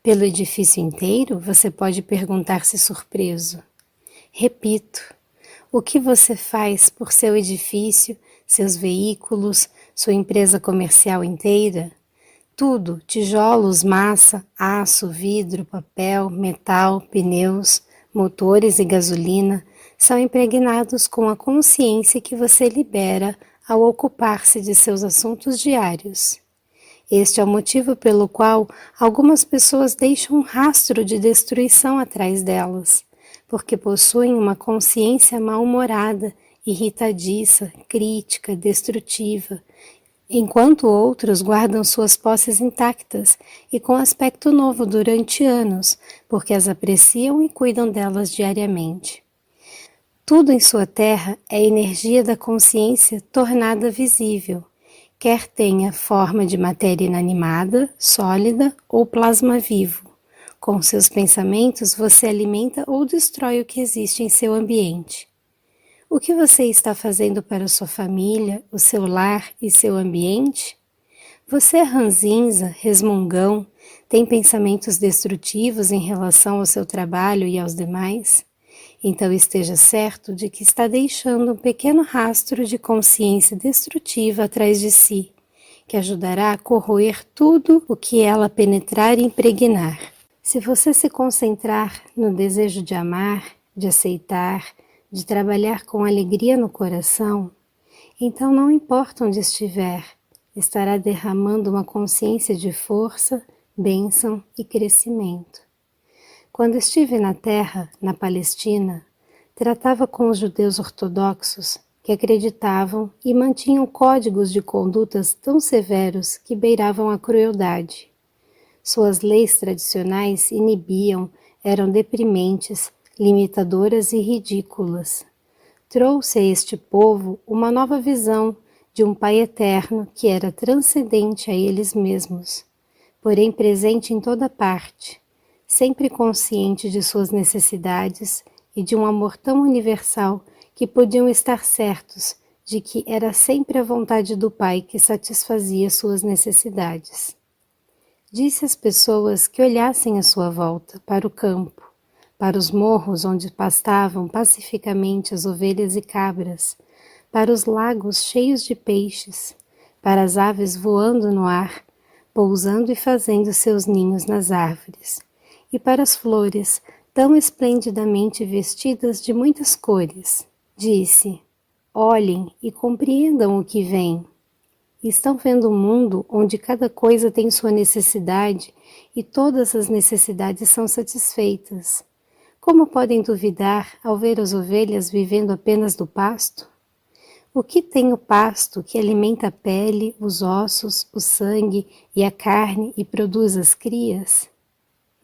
Pelo edifício inteiro, você pode perguntar-se surpreso. Repito, o que você faz por seu edifício, seus veículos, sua empresa comercial inteira? Tudo, tijolos, massa, aço, vidro, papel, metal, pneus, motores e gasolina, são impregnados com a consciência que você libera ao ocupar-se de seus assuntos diários. Este é o motivo pelo qual algumas pessoas deixam um rastro de destruição atrás delas, porque possuem uma consciência mal-humorada, irritadiça, crítica, destrutiva, enquanto outros guardam suas posses intactas e com aspecto novo durante anos, porque as apreciam e cuidam delas diariamente. Tudo em sua terra é energia da consciência tornada visível, quer tenha forma de matéria inanimada, sólida ou plasma vivo. Com seus pensamentos, você alimenta ou destrói o que existe em seu ambiente. O que você está fazendo para sua família, o seu lar e seu ambiente? Você é ranzinza, resmungão, tem pensamentos destrutivos em relação ao seu trabalho e aos demais? Então esteja certo de que está deixando um pequeno rastro de consciência destrutiva atrás de si, que ajudará a corroer tudo o que ela penetrar e impregnar. Se você se concentrar no desejo de amar, de aceitar, de trabalhar com alegria no coração, então não importa onde estiver, estará derramando uma consciência de força, bênção e crescimento. Quando estive na terra, na Palestina, tratava com os judeus ortodoxos que acreditavam e mantinham códigos de condutas tão severos que beiravam a crueldade. Suas leis tradicionais inibiam, eram deprimentes, limitadoras e ridículas. Trouxe a este povo uma nova visão de um Pai eterno que era transcendente a eles mesmos, porém presente em toda parte, sempre consciente de suas necessidades e de um amor tão universal que podiam estar certos de que era sempre a vontade do Pai que satisfazia suas necessidades. Disse às pessoas que olhassem à sua volta, para o campo, para os morros onde pastavam pacificamente as ovelhas e cabras, para os lagos cheios de peixes, para as aves voando no ar, pousando e fazendo seus ninhos nas árvores, e para as flores tão esplendidamente vestidas de muitas cores. Disse: olhem e compreendam o que vem. Estão vendo um mundo onde cada coisa tem sua necessidade e todas as necessidades são satisfeitas. Como podem duvidar ao ver as ovelhas vivendo apenas do pasto? O que tem o pasto que alimenta a pele, os ossos, o sangue e a carne e produz as crias?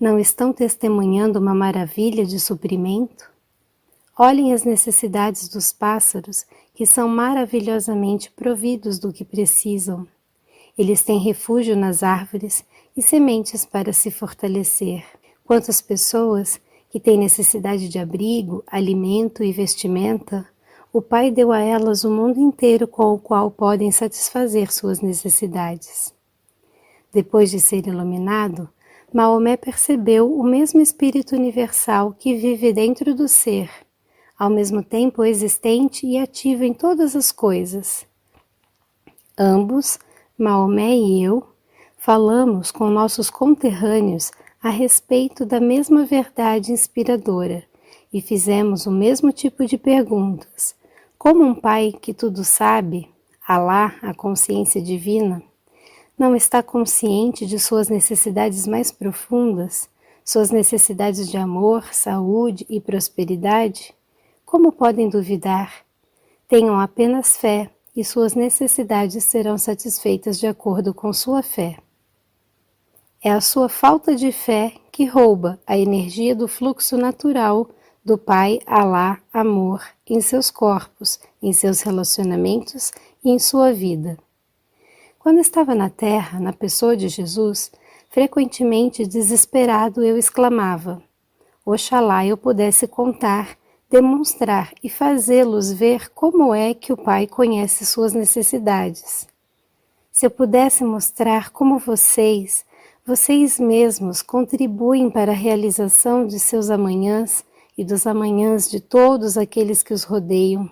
Não estão testemunhando uma maravilha de suprimento? Olhem as necessidades dos pássaros, que são maravilhosamente providos do que precisam. Eles têm refúgio nas árvores e sementes para se fortalecer. Quantas pessoas que têm necessidade de abrigo, alimento e vestimenta, o Pai deu a elas o mundo inteiro com o qual podem satisfazer suas necessidades. Depois de ser iluminado, Maomé percebeu o mesmo Espírito universal que vive dentro do ser, ao mesmo tempo existente e ativo em todas as coisas. Ambos, Maomé e eu, falamos com nossos conterrâneos a respeito da mesma verdade inspiradora e fizemos o mesmo tipo de perguntas. Como um pai que tudo sabe, Alá, a consciência divina, não está consciente de suas necessidades mais profundas, suas necessidades de amor, saúde e prosperidade? Como podem duvidar? Tenham apenas fé e suas necessidades serão satisfeitas de acordo com sua fé. É a sua falta de fé que rouba a energia do fluxo natural do Pai Alá Amor em seus corpos, em seus relacionamentos e em sua vida. Quando estava na Terra, na pessoa de Jesus, frequentemente desesperado eu exclamava: Oxalá eu pudesse contar, demonstrar e fazê-los ver como é que o Pai conhece suas necessidades. Se eu pudesse mostrar como vocês mesmos contribuem para a realização de seus amanhãs e dos amanhãs de todos aqueles que os rodeiam.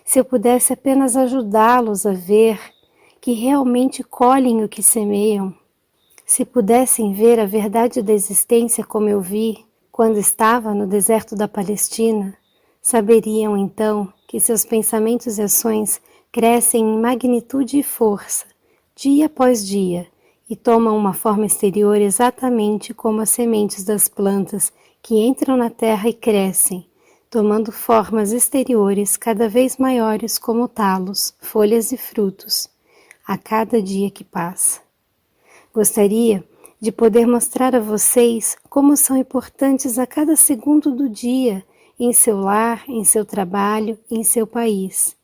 Se eu pudesse apenas ajudá-los a ver que realmente colhem o que semeiam. Se pudessem ver a verdade da existência como eu vi quando estava no deserto da Palestina, saberiam então que seus pensamentos e ações crescem em magnitude e força, dia após dia, e tomam uma forma exterior exatamente como as sementes das plantas que entram na terra e crescem, tomando formas exteriores cada vez maiores como talos, folhas e frutos, a cada dia que passa. Gostaria de poder mostrar a vocês como são importantes a cada segundo do dia, em seu lar, em seu trabalho, em seu país.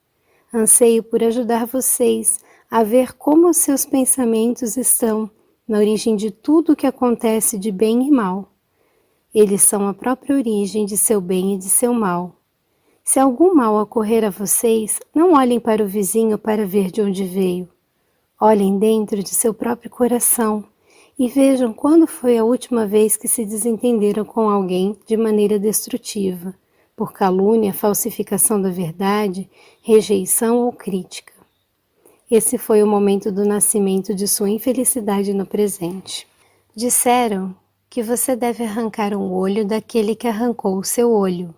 Anseio por ajudar vocês a ver como os seus pensamentos estão na origem de tudo o que acontece de bem e mal. Eles são a própria origem de seu bem e de seu mal. Se algum mal ocorrer a vocês, não olhem para o vizinho para ver de onde veio. Olhem dentro de seu próprio coração e vejam quando foi a última vez que se desentenderam com alguém de maneira destrutiva, por calúnia, falsificação da verdade, rejeição ou crítica. Esse foi o momento do nascimento de sua infelicidade no presente. Disseram que você deve arrancar um olho daquele que arrancou o seu olho,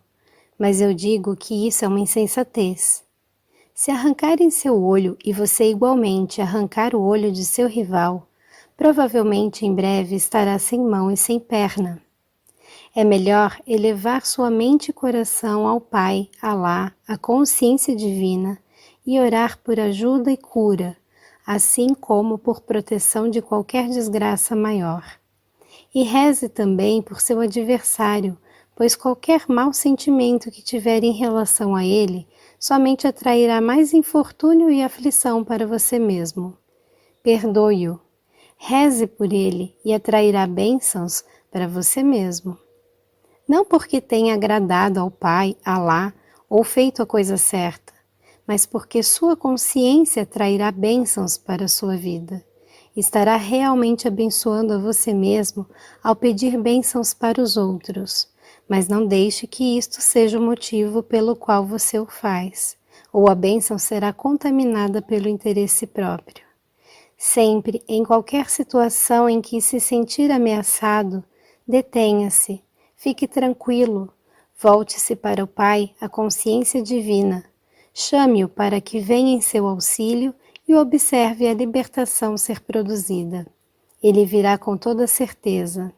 mas eu digo que isso é uma insensatez. Se arrancarem seu olho e você igualmente arrancar o olho de seu rival, provavelmente em breve estará sem mão e sem perna. É melhor elevar sua mente e coração ao Pai, Alá, a consciência divina, e orar por ajuda e cura, assim como por proteção de qualquer desgraça maior. E reze também por seu adversário, pois qualquer mau sentimento que tiver em relação a ele somente atrairá mais infortúnio e aflição para você mesmo. Perdoe-o. Reze por ele e atrairá bênçãos para você mesmo. Não porque tenha agradado ao Pai, Alá, ou feito a coisa certa, mas porque sua consciência atrairá bênçãos para a sua vida. Estará realmente abençoando a você mesmo ao pedir bênçãos para os outros, mas não deixe que isto seja o motivo pelo qual você o faz, ou a bênção será contaminada pelo interesse próprio. Sempre, em qualquer situação em que se sentir ameaçado, detenha-se, fique tranquilo, volte-se para o Pai, a consciência divina, chame-o para que venha em seu auxílio e observe a libertação ser produzida. Ele virá com toda certeza.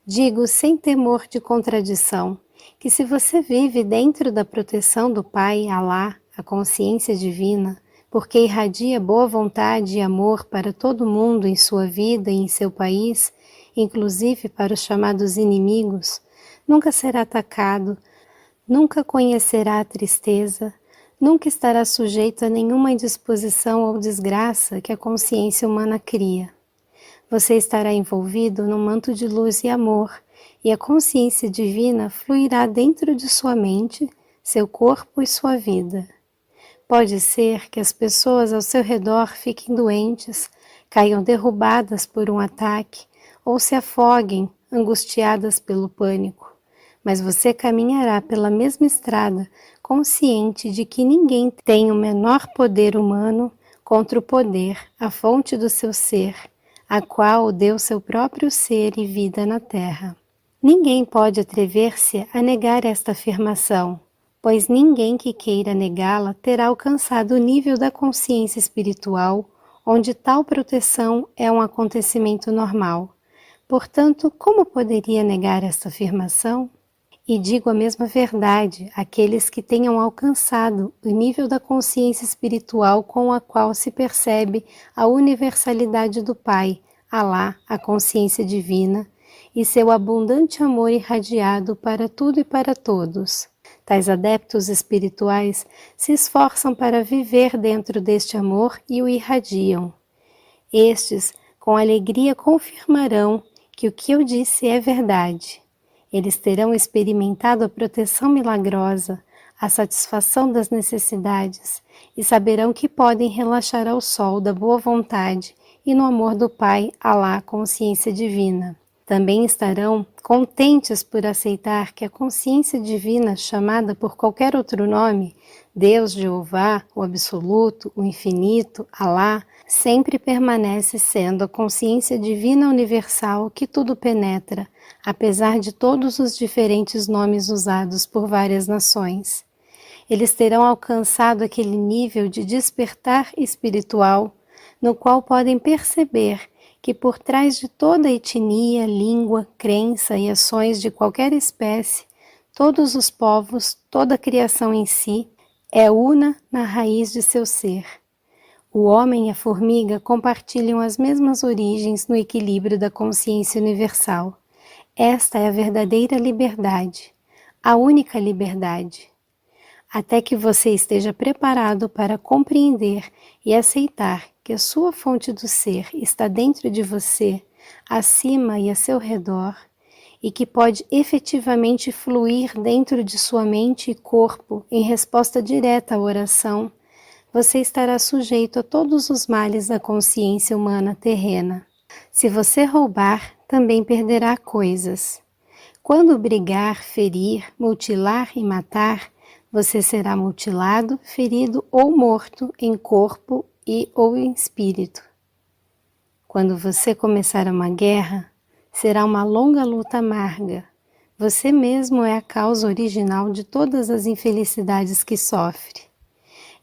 Digo sem temor de contradição, que se você vive dentro da proteção do Pai, Alá, a consciência divina, porque irradia boa vontade e amor para todo mundo em sua vida e em seu país, inclusive para os chamados inimigos, nunca será atacado, nunca conhecerá a tristeza, nunca estará sujeito a nenhuma indisposição ou desgraça que a consciência humana cria. Você estará envolvido num manto de luz e amor, e a consciência divina fluirá dentro de sua mente, seu corpo e sua vida. Pode ser que as pessoas ao seu redor fiquem doentes, caiam derrubadas por um ataque, ou se afoguem, angustiadas pelo pânico. Mas você caminhará pela mesma estrada, consciente de que ninguém tem o menor poder humano contra o poder, a fonte do seu ser, a qual deu seu próprio ser e vida na terra. Ninguém pode atrever-se a negar esta afirmação, pois ninguém que queira negá-la terá alcançado o nível da consciência espiritual, onde tal proteção é um acontecimento normal. Portanto, como poderia negar esta afirmação? E digo a mesma verdade àqueles que tenham alcançado o nível da consciência espiritual com a qual se percebe a universalidade do Pai, Alá, a consciência divina, e seu abundante amor irradiado para tudo e para todos. Tais adeptos espirituais se esforçam para viver dentro deste amor e o irradiam. Estes, com alegria, confirmarão que o que eu disse é verdade. Eles terão experimentado a proteção milagrosa, a satisfação das necessidades e saberão que podem relaxar ao sol da boa vontade e no amor do Pai, Alá, consciência divina. Também estarão contentes por aceitar que a consciência divina, chamada por qualquer outro nome, Deus, Jeová, o Absoluto, o Infinito, Alá, sempre permanece sendo a consciência divina universal que tudo penetra, apesar de todos os diferentes nomes usados por várias nações. Eles terão alcançado aquele nível de despertar espiritual no qual podem perceber que por trás de toda etnia, língua, crença e ações de qualquer espécie, todos os povos, toda a criação em si, é una na raiz de seu ser. O homem e a formiga compartilham as mesmas origens no equilíbrio da consciência universal. Esta é a verdadeira liberdade, a única liberdade. Até que você esteja preparado para compreender e aceitar que a sua fonte do ser está dentro de você, acima e a seu redor, e que pode efetivamente fluir dentro de sua mente e corpo em resposta direta à oração, você estará sujeito a todos os males da consciência humana terrena. Se você roubar, também perderá coisas. Quando brigar, ferir, mutilar e matar, você será mutilado, ferido ou morto em corpo ou em espírito. Quando você começar uma guerra, será uma longa luta amarga. Você mesmo é a causa original de todas as infelicidades que sofre.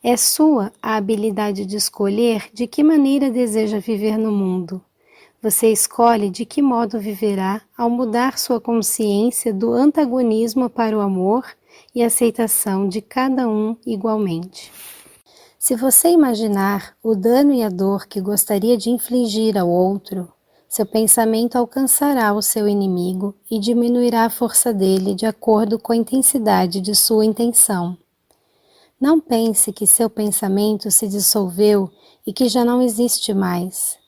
É sua a habilidade de escolher de que maneira deseja viver no mundo. Você escolhe de que modo viverá ao mudar sua consciência do antagonismo para o amor e aceitação de cada um igualmente. Se você imaginar o dano e a dor que gostaria de infligir ao outro, seu pensamento alcançará o seu inimigo e diminuirá a força dele de acordo com a intensidade de sua intenção. Não pense que seu pensamento se dissolveu e que já não existe mais.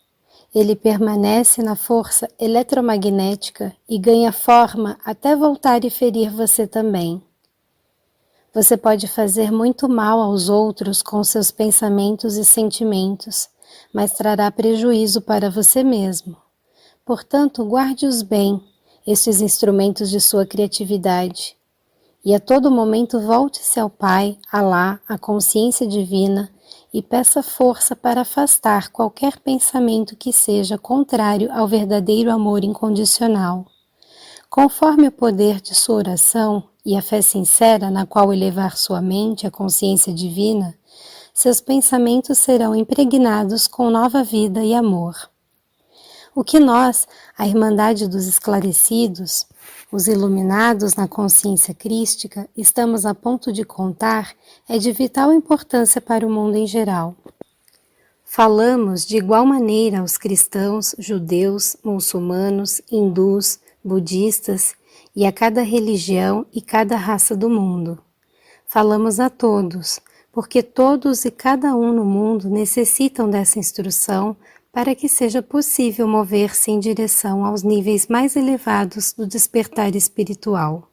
Ele permanece na força eletromagnética e ganha forma até voltar e ferir você também. Você pode fazer muito mal aos outros com seus pensamentos e sentimentos, mas trará prejuízo para você mesmo. Portanto, guarde-os bem, estes instrumentos de sua criatividade. E a todo momento volte-se ao Pai, Alá, à consciência divina, e peça força para afastar qualquer pensamento que seja contrário ao verdadeiro amor incondicional. Conforme o poder de sua oração e a fé sincera na qual elevar sua mente à consciência divina, seus pensamentos serão impregnados com nova vida e amor. O que nós, a Irmandade dos Esclarecidos, os iluminados na consciência crística, estamos a ponto de contar é de vital importância para o mundo em geral. Falamos de igual maneira aos cristãos, judeus, muçulmanos, hindus, budistas e a cada religião e cada raça do mundo. Falamos a todos, porque todos e cada um no mundo necessitam dessa instrução para que seja possível mover-se em direção aos níveis mais elevados do despertar espiritual.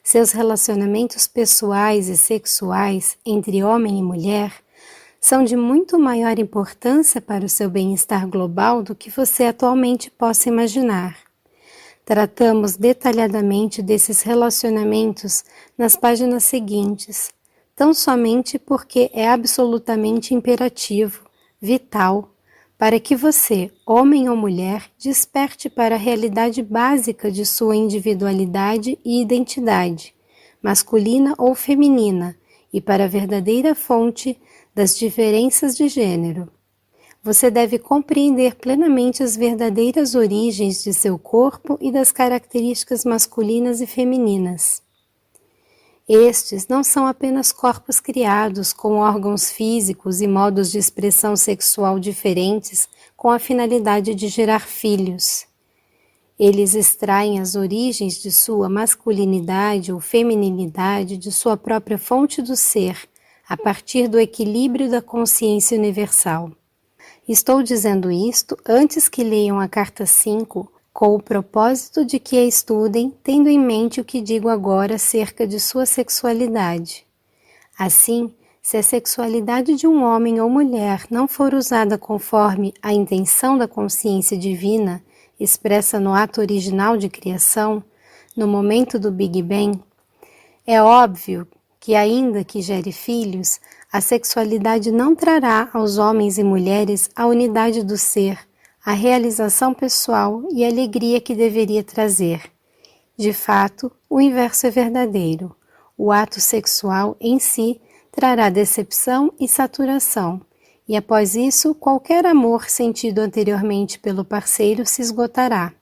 Seus relacionamentos pessoais e sexuais entre homem e mulher são de muito maior importância para o seu bem-estar global do que você atualmente possa imaginar. Tratamos detalhadamente desses relacionamentos nas páginas seguintes, tão somente porque é absolutamente imperativo, vital, para que você, homem ou mulher, desperte para a realidade básica de sua individualidade e identidade, masculina ou feminina, e para a verdadeira fonte das diferenças de gênero. Você deve compreender plenamente as verdadeiras origens de seu corpo e das características masculinas e femininas. Estes não são apenas corpos criados com órgãos físicos e modos de expressão sexual diferentes com a finalidade de gerar filhos. Eles extraem as origens de sua masculinidade ou feminilidade de sua própria fonte do ser, a partir do equilíbrio da consciência universal. Estou dizendo isto antes que leiam a carta 5, com o propósito de que a estudem, tendo em mente o que digo agora acerca de sua sexualidade. Assim, se a sexualidade de um homem ou mulher não for usada conforme a intenção da consciência divina, expressa no ato original de criação, no momento do Big Bang, é óbvio que, ainda que gere filhos, a sexualidade não trará aos homens e mulheres a unidade do ser, a realização pessoal e a alegria que deveria trazer. De fato, o inverso é verdadeiro. O ato sexual em si trará decepção e saturação, e após isso, qualquer amor sentido anteriormente pelo parceiro se esgotará.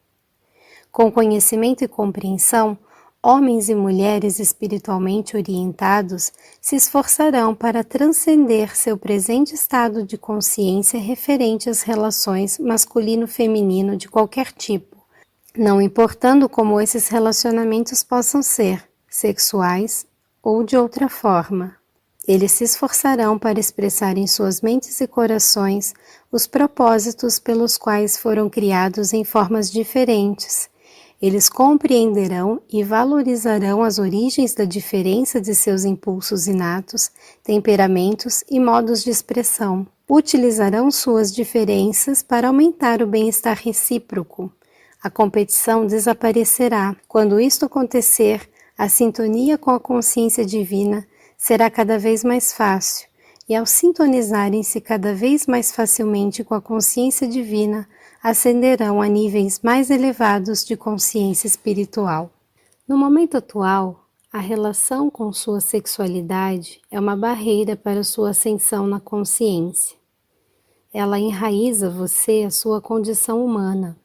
Com conhecimento e compreensão, homens e mulheres espiritualmente orientados se esforçarão para transcender seu presente estado de consciência referente às relações masculino-feminino de qualquer tipo, não importando como esses relacionamentos possam ser, sexuais ou de outra forma. Eles se esforçarão para expressar em suas mentes e corações os propósitos pelos quais foram criados em formas diferentes. Eles compreenderão e valorizarão as origens da diferença de seus impulsos inatos, temperamentos e modos de expressão. Utilizarão suas diferenças para aumentar o bem-estar recíproco. A competição desaparecerá. Quando isto acontecer, a sintonia com a consciência divina será cada vez mais fácil, e ao sintonizarem-se cada vez mais facilmente com a consciência divina, ascenderão a níveis mais elevados de consciência espiritual. No momento atual, a relação com sua sexualidade é uma barreira para sua ascensão na consciência. Ela enraiza você a sua condição humana.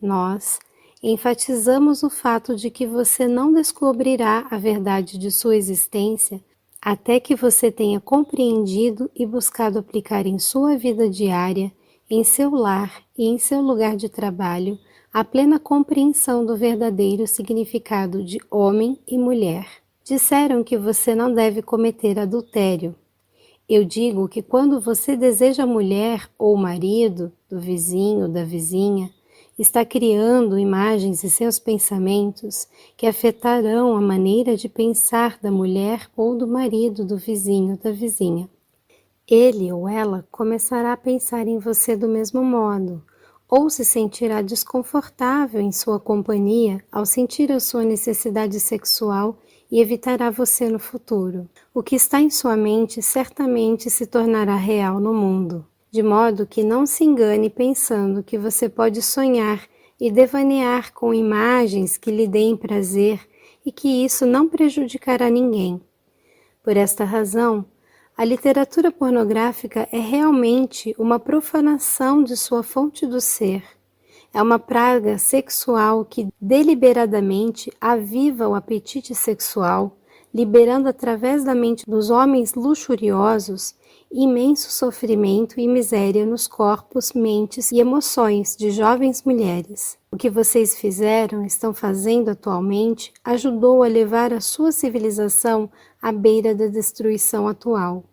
Nós, enfatizamos o fato de que você não descobrirá a verdade de sua existência até que você tenha compreendido e buscado aplicar em sua vida diária, em seu lar e em seu lugar de trabalho, a plena compreensão do verdadeiro significado de homem e mulher. Disseram que você não deve cometer adultério. Eu digo que quando você deseja a mulher ou o marido, do vizinho ou da vizinha, está criando imagens em seus pensamentos que afetarão a maneira de pensar da mulher ou do marido, do vizinho ou da vizinha. Ele ou ela começará a pensar em você do mesmo modo, ou se sentirá desconfortável em sua companhia ao sentir a sua necessidade sexual e evitará você no futuro. O que está em sua mente certamente se tornará real no mundo, de modo que não se engane pensando que você pode sonhar e devanear com imagens que lhe deem prazer e que isso não prejudicará ninguém. Por esta razão, a literatura pornográfica é realmente uma profanação de sua fonte do ser. É uma praga sexual que deliberadamente aviva o apetite sexual, liberando através da mente dos homens luxuriosos imenso sofrimento e miséria nos corpos, mentes e emoções de jovens mulheres. O que vocês fizeram, estão fazendo atualmente, ajudou a levar a sua civilização à beira da destruição atual.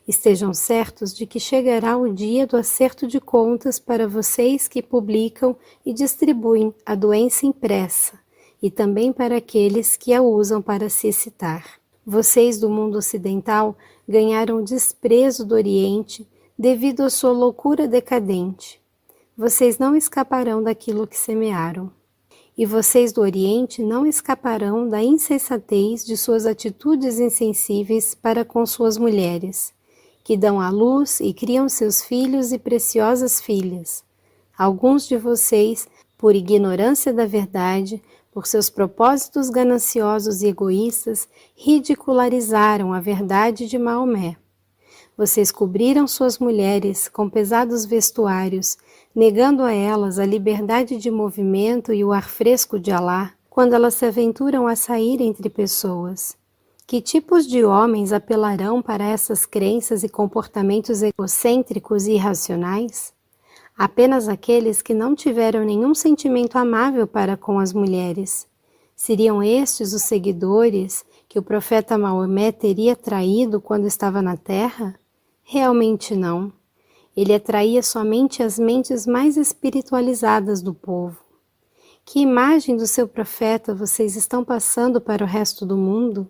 Estejam certos de que chegará o dia do acerto de contas para vocês que publicam e distribuem a doença impressa, e também para aqueles que a usam para se excitar. Vocês do mundo ocidental ganharam o desprezo do Oriente devido à sua loucura decadente. Vocês não escaparão daquilo que semearam. E vocês do Oriente não escaparão da insensatez de suas atitudes insensíveis para com suas mulheres, que dão à luz e criam seus filhos e preciosas filhas. Alguns de vocês, por ignorância da verdade, por seus propósitos gananciosos e egoístas, ridicularizaram a verdade de Maomé. Vocês cobriram suas mulheres com pesados vestuários, negando a elas a liberdade de movimento e o ar fresco de Alá, quando elas se aventuram a sair entre pessoas. Que tipos de homens apelarão para essas crenças e comportamentos egocêntricos e irracionais? Apenas aqueles que não tiveram nenhum sentimento amável para com as mulheres. Seriam estes os seguidores que o profeta Maomé teria traído quando estava na terra? Realmente não. Ele atraía somente as mentes mais espiritualizadas do povo. Que imagem do seu profeta vocês estão passando para o resto do mundo?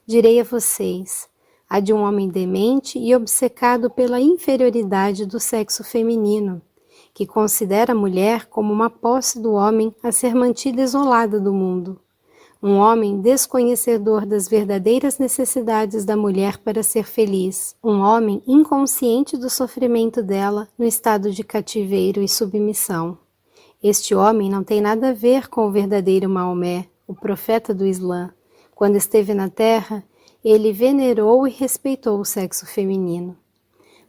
Direi a vocês, a de um homem demente e obcecado pela inferioridade do sexo feminino, que considera a mulher como uma posse do homem a ser mantida isolada do mundo. Um homem desconhecedor das verdadeiras necessidades da mulher para ser feliz. Um homem inconsciente do sofrimento dela no estado de cativeiro e submissão. Este homem não tem nada a ver com o verdadeiro Maomé, o profeta do Islã. Quando esteve na terra, ele venerou e respeitou o sexo feminino.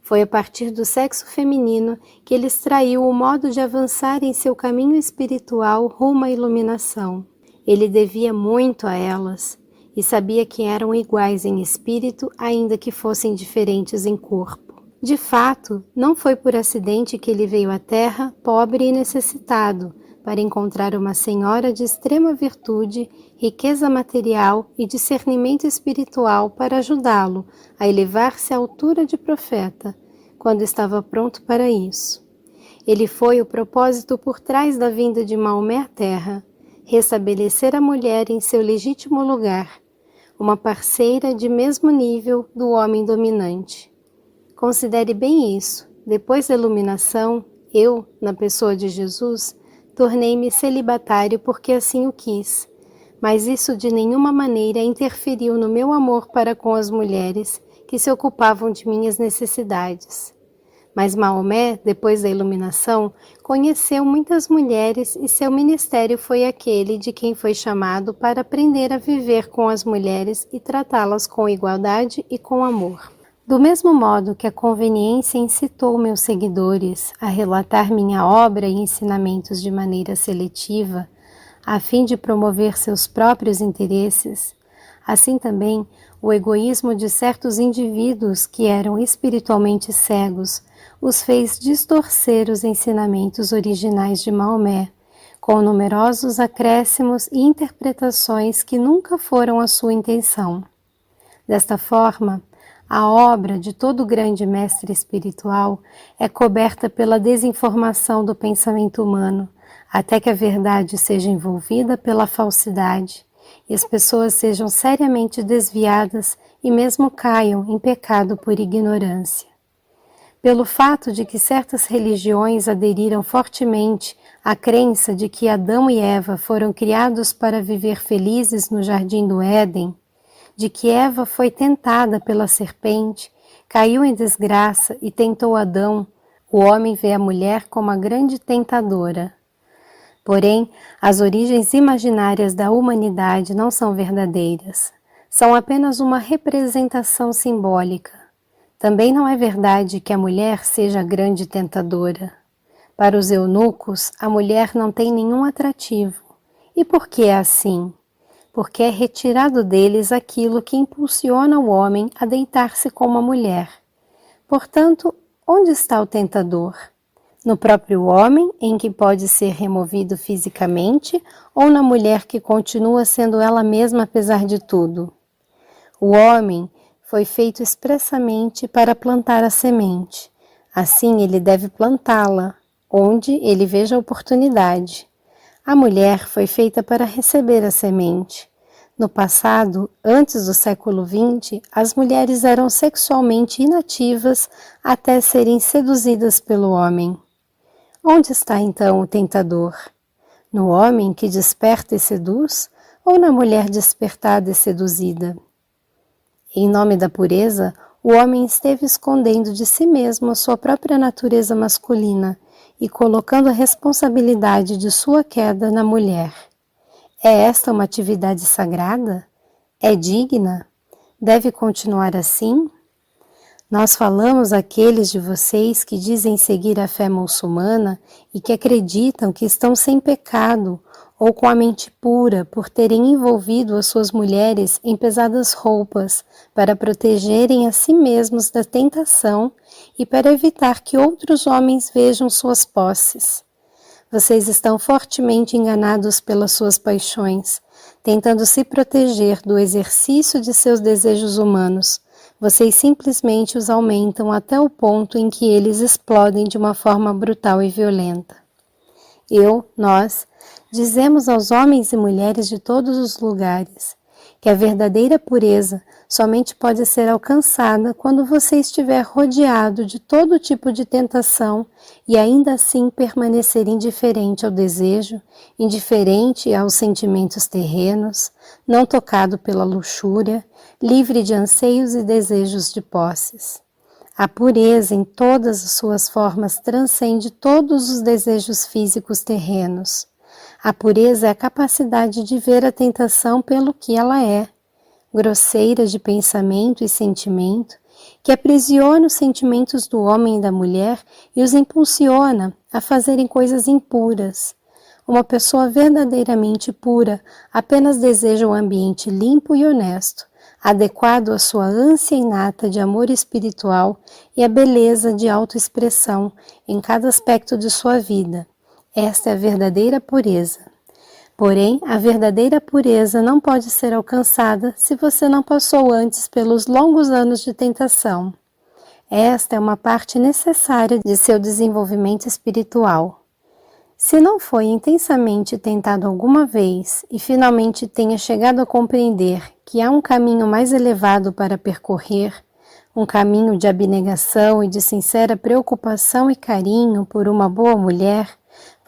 Foi a partir do sexo feminino que ele extraiu o modo de avançar em seu caminho espiritual rumo à iluminação. Ele devia muito a elas e sabia que eram iguais em espírito, ainda que fossem diferentes em corpo. De fato, não foi por acidente que ele veio à Terra pobre e necessitado, para encontrar uma senhora de extrema virtude, riqueza material e discernimento espiritual para ajudá-lo a elevar-se à altura de profeta, quando estava pronto para isso. Ele foi o propósito por trás da vinda de Maomé à Terra, restabelecer a mulher em seu legítimo lugar, uma parceira de mesmo nível do homem dominante. Considere bem isso. Depois da iluminação, eu, na pessoa de Jesus, tornei-me celibatário porque assim o quis, mas isso de nenhuma maneira interferiu no meu amor para com as mulheres que se ocupavam de minhas necessidades. Mas Maomé, depois da iluminação, conheceu muitas mulheres e seu ministério foi aquele de quem foi chamado para aprender a viver com as mulheres e tratá-las com igualdade e com amor. Do mesmo modo que a conveniência incitou meus seguidores a relatar minha obra e ensinamentos de maneira seletiva, a fim de promover seus próprios interesses, assim também o egoísmo de certos indivíduos que eram espiritualmente cegos os fez distorcer os ensinamentos originais de Maomé, com numerosos acréscimos e interpretações que nunca foram a sua intenção. Desta forma, a obra de todo grande mestre espiritual é coberta pela desinformação do pensamento humano, até que a verdade seja envolvida pela falsidade e as pessoas sejam seriamente desviadas e mesmo caiam em pecado por ignorância. Pelo fato de que certas religiões aderiram fortemente à crença de que Adão e Eva foram criados para viver felizes no jardim do Éden, de que Eva foi tentada pela serpente, caiu em desgraça e tentou Adão, o homem vê a mulher como a grande tentadora. Porém, as origens imaginárias da humanidade não são verdadeiras, são apenas uma representação simbólica. Também não é verdade que a mulher seja a grande tentadora. Para os eunucos, a mulher não tem nenhum atrativo. E por que é assim? Porque é retirado deles aquilo que impulsiona o homem a deitar-se com uma mulher. Portanto, onde está o tentador? No próprio homem, em que pode ser removido fisicamente, ou na mulher que continua sendo ela mesma apesar de tudo? O homem foi feito expressamente para plantar a semente. Assim, ele deve plantá-la, onde ele veja a oportunidade. A mulher foi feita para receber a semente. No passado, antes do século XX, as mulheres eram sexualmente inativas até serem seduzidas pelo homem. Onde está então o tentador? No homem que desperta e seduz, ou na mulher despertada e seduzida? Em nome da pureza, o homem esteve escondendo de si mesmo a sua própria natureza masculina e colocando a responsabilidade de sua queda na mulher. É esta uma atividade sagrada? É digna? Deve continuar assim? Nós falamos àqueles de vocês que dizem seguir a fé muçulmana e que acreditam que estão sem pecado ou com a mente pura por terem envolvido as suas mulheres em pesadas roupas para protegerem a si mesmos da tentação e para evitar que outros homens vejam suas posses. Vocês estão fortemente enganados pelas suas paixões, tentando se proteger do exercício de seus desejos humanos. Vocês simplesmente os aumentam até o ponto em que eles explodem de uma forma brutal e violenta. Nós, dizemos aos homens e mulheres de todos os lugares que a verdadeira pureza somente pode ser alcançada quando você estiver rodeado de todo tipo de tentação e ainda assim permanecer indiferente ao desejo, indiferente aos sentimentos terrenos, não tocado pela luxúria, livre de anseios e desejos de posses. A pureza em todas as suas formas transcende todos os desejos físicos terrenos. A pureza é a capacidade de ver a tentação pelo que ela é, grosseira de pensamento e sentimento, que aprisiona os sentimentos do homem e da mulher e os impulsiona a fazerem coisas impuras. Uma pessoa verdadeiramente pura apenas deseja um ambiente limpo e honesto, adequado à sua ânsia inata de amor espiritual e à beleza de autoexpressão em cada aspecto de sua vida. Esta é a verdadeira pureza. Porém, a verdadeira pureza não pode ser alcançada se você não passou antes pelos longos anos de tentação. Esta é uma parte necessária de seu desenvolvimento espiritual. Se não foi intensamente tentado alguma vez e finalmente tenha chegado a compreender que há um caminho mais elevado para percorrer, um caminho de abnegação e de sincera preocupação e carinho por uma boa mulher,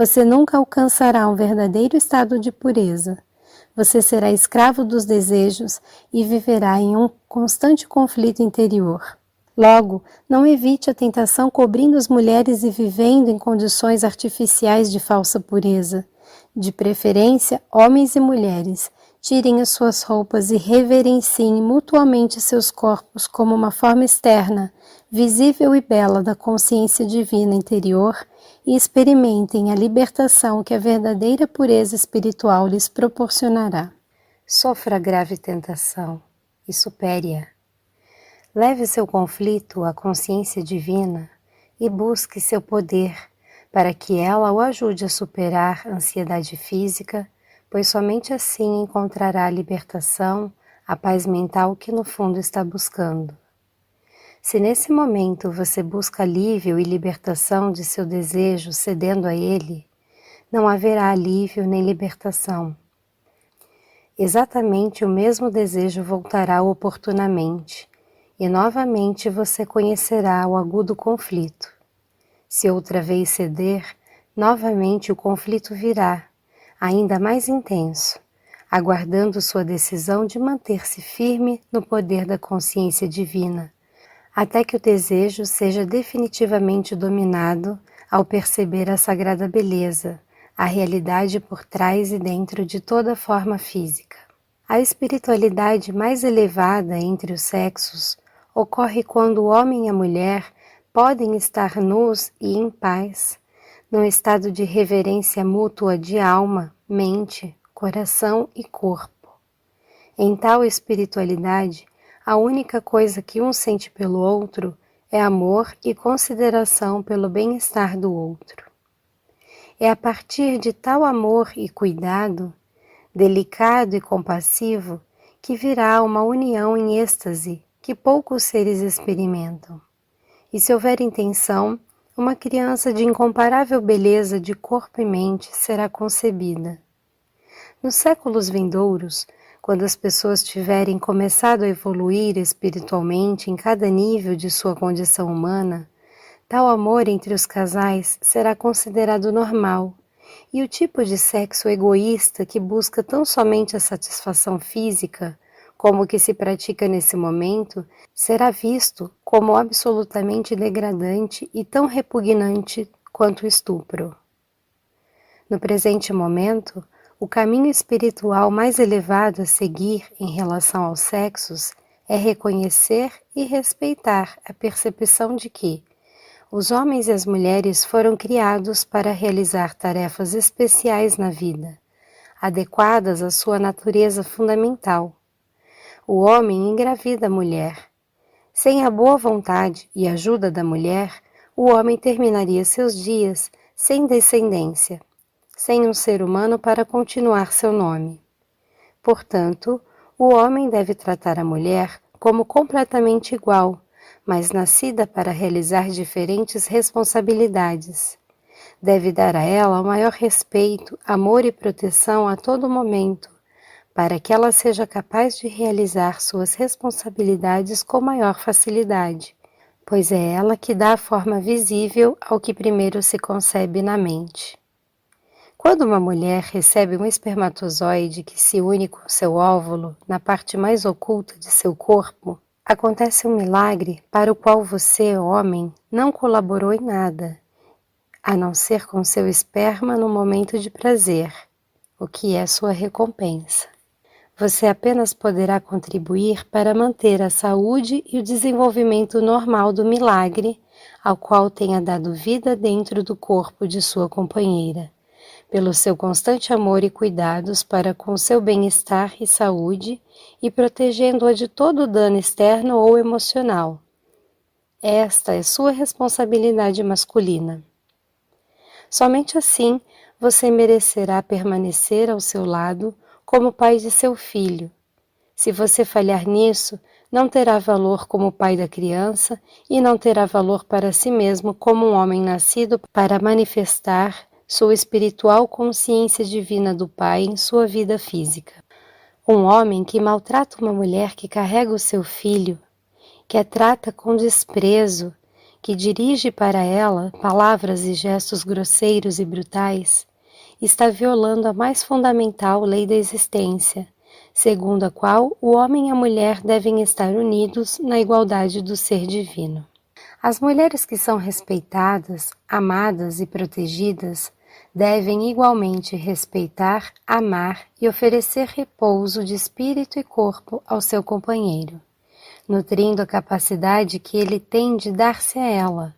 você nunca alcançará um verdadeiro estado de pureza. Você será escravo dos desejos e viverá em um constante conflito interior. Logo, não evite a tentação cobrindo as mulheres e vivendo em condições artificiais de falsa pureza. De preferência, homens e mulheres, tirem as suas roupas e reverenciem mutuamente seus corpos como uma forma externa, visível e bela da consciência divina interior e experimentem a libertação que a verdadeira pureza espiritual lhes proporcionará. Sofra grave tentação e supere-a. Leve seu conflito à consciência divina e busque seu poder para que ela o ajude a superar a ansiedade física, pois somente assim encontrará a libertação, a paz mental que no fundo está buscando. Se nesse momento você busca alívio e libertação de seu desejo cedendo a ele, não haverá alívio nem libertação. Exatamente o mesmo desejo voltará oportunamente, e novamente você conhecerá o agudo conflito. Se outra vez ceder, novamente o conflito virá, ainda mais intenso, aguardando sua decisão de manter-se firme no poder da consciência divina, até que o desejo seja definitivamente dominado ao perceber a sagrada beleza, a realidade por trás e dentro de toda forma física. A espiritualidade mais elevada entre os sexos ocorre quando o homem e a mulher podem estar nus e em paz, num estado de reverência mútua de alma, mente, coração e corpo. Em tal espiritualidade, a única coisa que um sente pelo outro é amor e consideração pelo bem-estar do outro. É a partir de tal amor e cuidado, delicado e compassivo, que virá uma união em êxtase que poucos seres experimentam. E se houver intenção, uma criança de incomparável beleza de corpo e mente será concebida. Nos séculos vindouros, quando as pessoas tiverem começado a evoluir espiritualmente em cada nível de sua condição humana, tal amor entre os casais será considerado normal, e o tipo de sexo egoísta que busca tão somente a satisfação física, como o que se pratica nesse momento, será visto como absolutamente degradante e tão repugnante quanto o estupro. No presente momento, o caminho espiritual mais elevado a seguir em relação aos sexos é reconhecer e respeitar a percepção de que os homens e as mulheres foram criados para realizar tarefas especiais na vida, adequadas à sua natureza fundamental. O homem engravida a mulher. Sem a boa vontade e ajuda da mulher, o homem terminaria seus dias sem descendência, sem um ser humano para continuar seu nome. Portanto, o homem deve tratar a mulher como completamente igual, mas nascida para realizar diferentes responsabilidades. Deve dar a ela o maior respeito, amor e proteção a todo momento, para que ela seja capaz de realizar suas responsabilidades com maior facilidade, pois é ela que dá a forma visível ao que primeiro se concebe na mente. Quando uma mulher recebe um espermatozoide que se une com seu óvulo na parte mais oculta de seu corpo, acontece um milagre para o qual você, homem, não colaborou em nada, a não ser com seu esperma no momento de prazer, o que é sua recompensa. Você apenas poderá contribuir para manter a saúde e o desenvolvimento normal do milagre, ao qual tenha dado vida dentro do corpo de sua companheira, pelo seu constante amor e cuidados para com seu bem-estar e saúde e protegendo-a de todo dano externo ou emocional. Esta é sua responsabilidade masculina. Somente assim você merecerá permanecer ao seu lado como pai de seu filho. Se você falhar nisso, não terá valor como pai da criança e não terá valor para si mesmo como um homem nascido para manifestar sua espiritual consciência divina do pai em sua vida física. Um homem que maltrata uma mulher que carrega o seu filho, que a trata com desprezo, que dirige para ela palavras e gestos grosseiros e brutais, está violando a mais fundamental lei da existência, segundo a qual o homem e a mulher devem estar unidos na igualdade do ser divino. As mulheres que são respeitadas, amadas e protegidas devem igualmente respeitar, amar e oferecer repouso de espírito e corpo ao seu companheiro, nutrindo a capacidade que ele tem de dar-se a ela.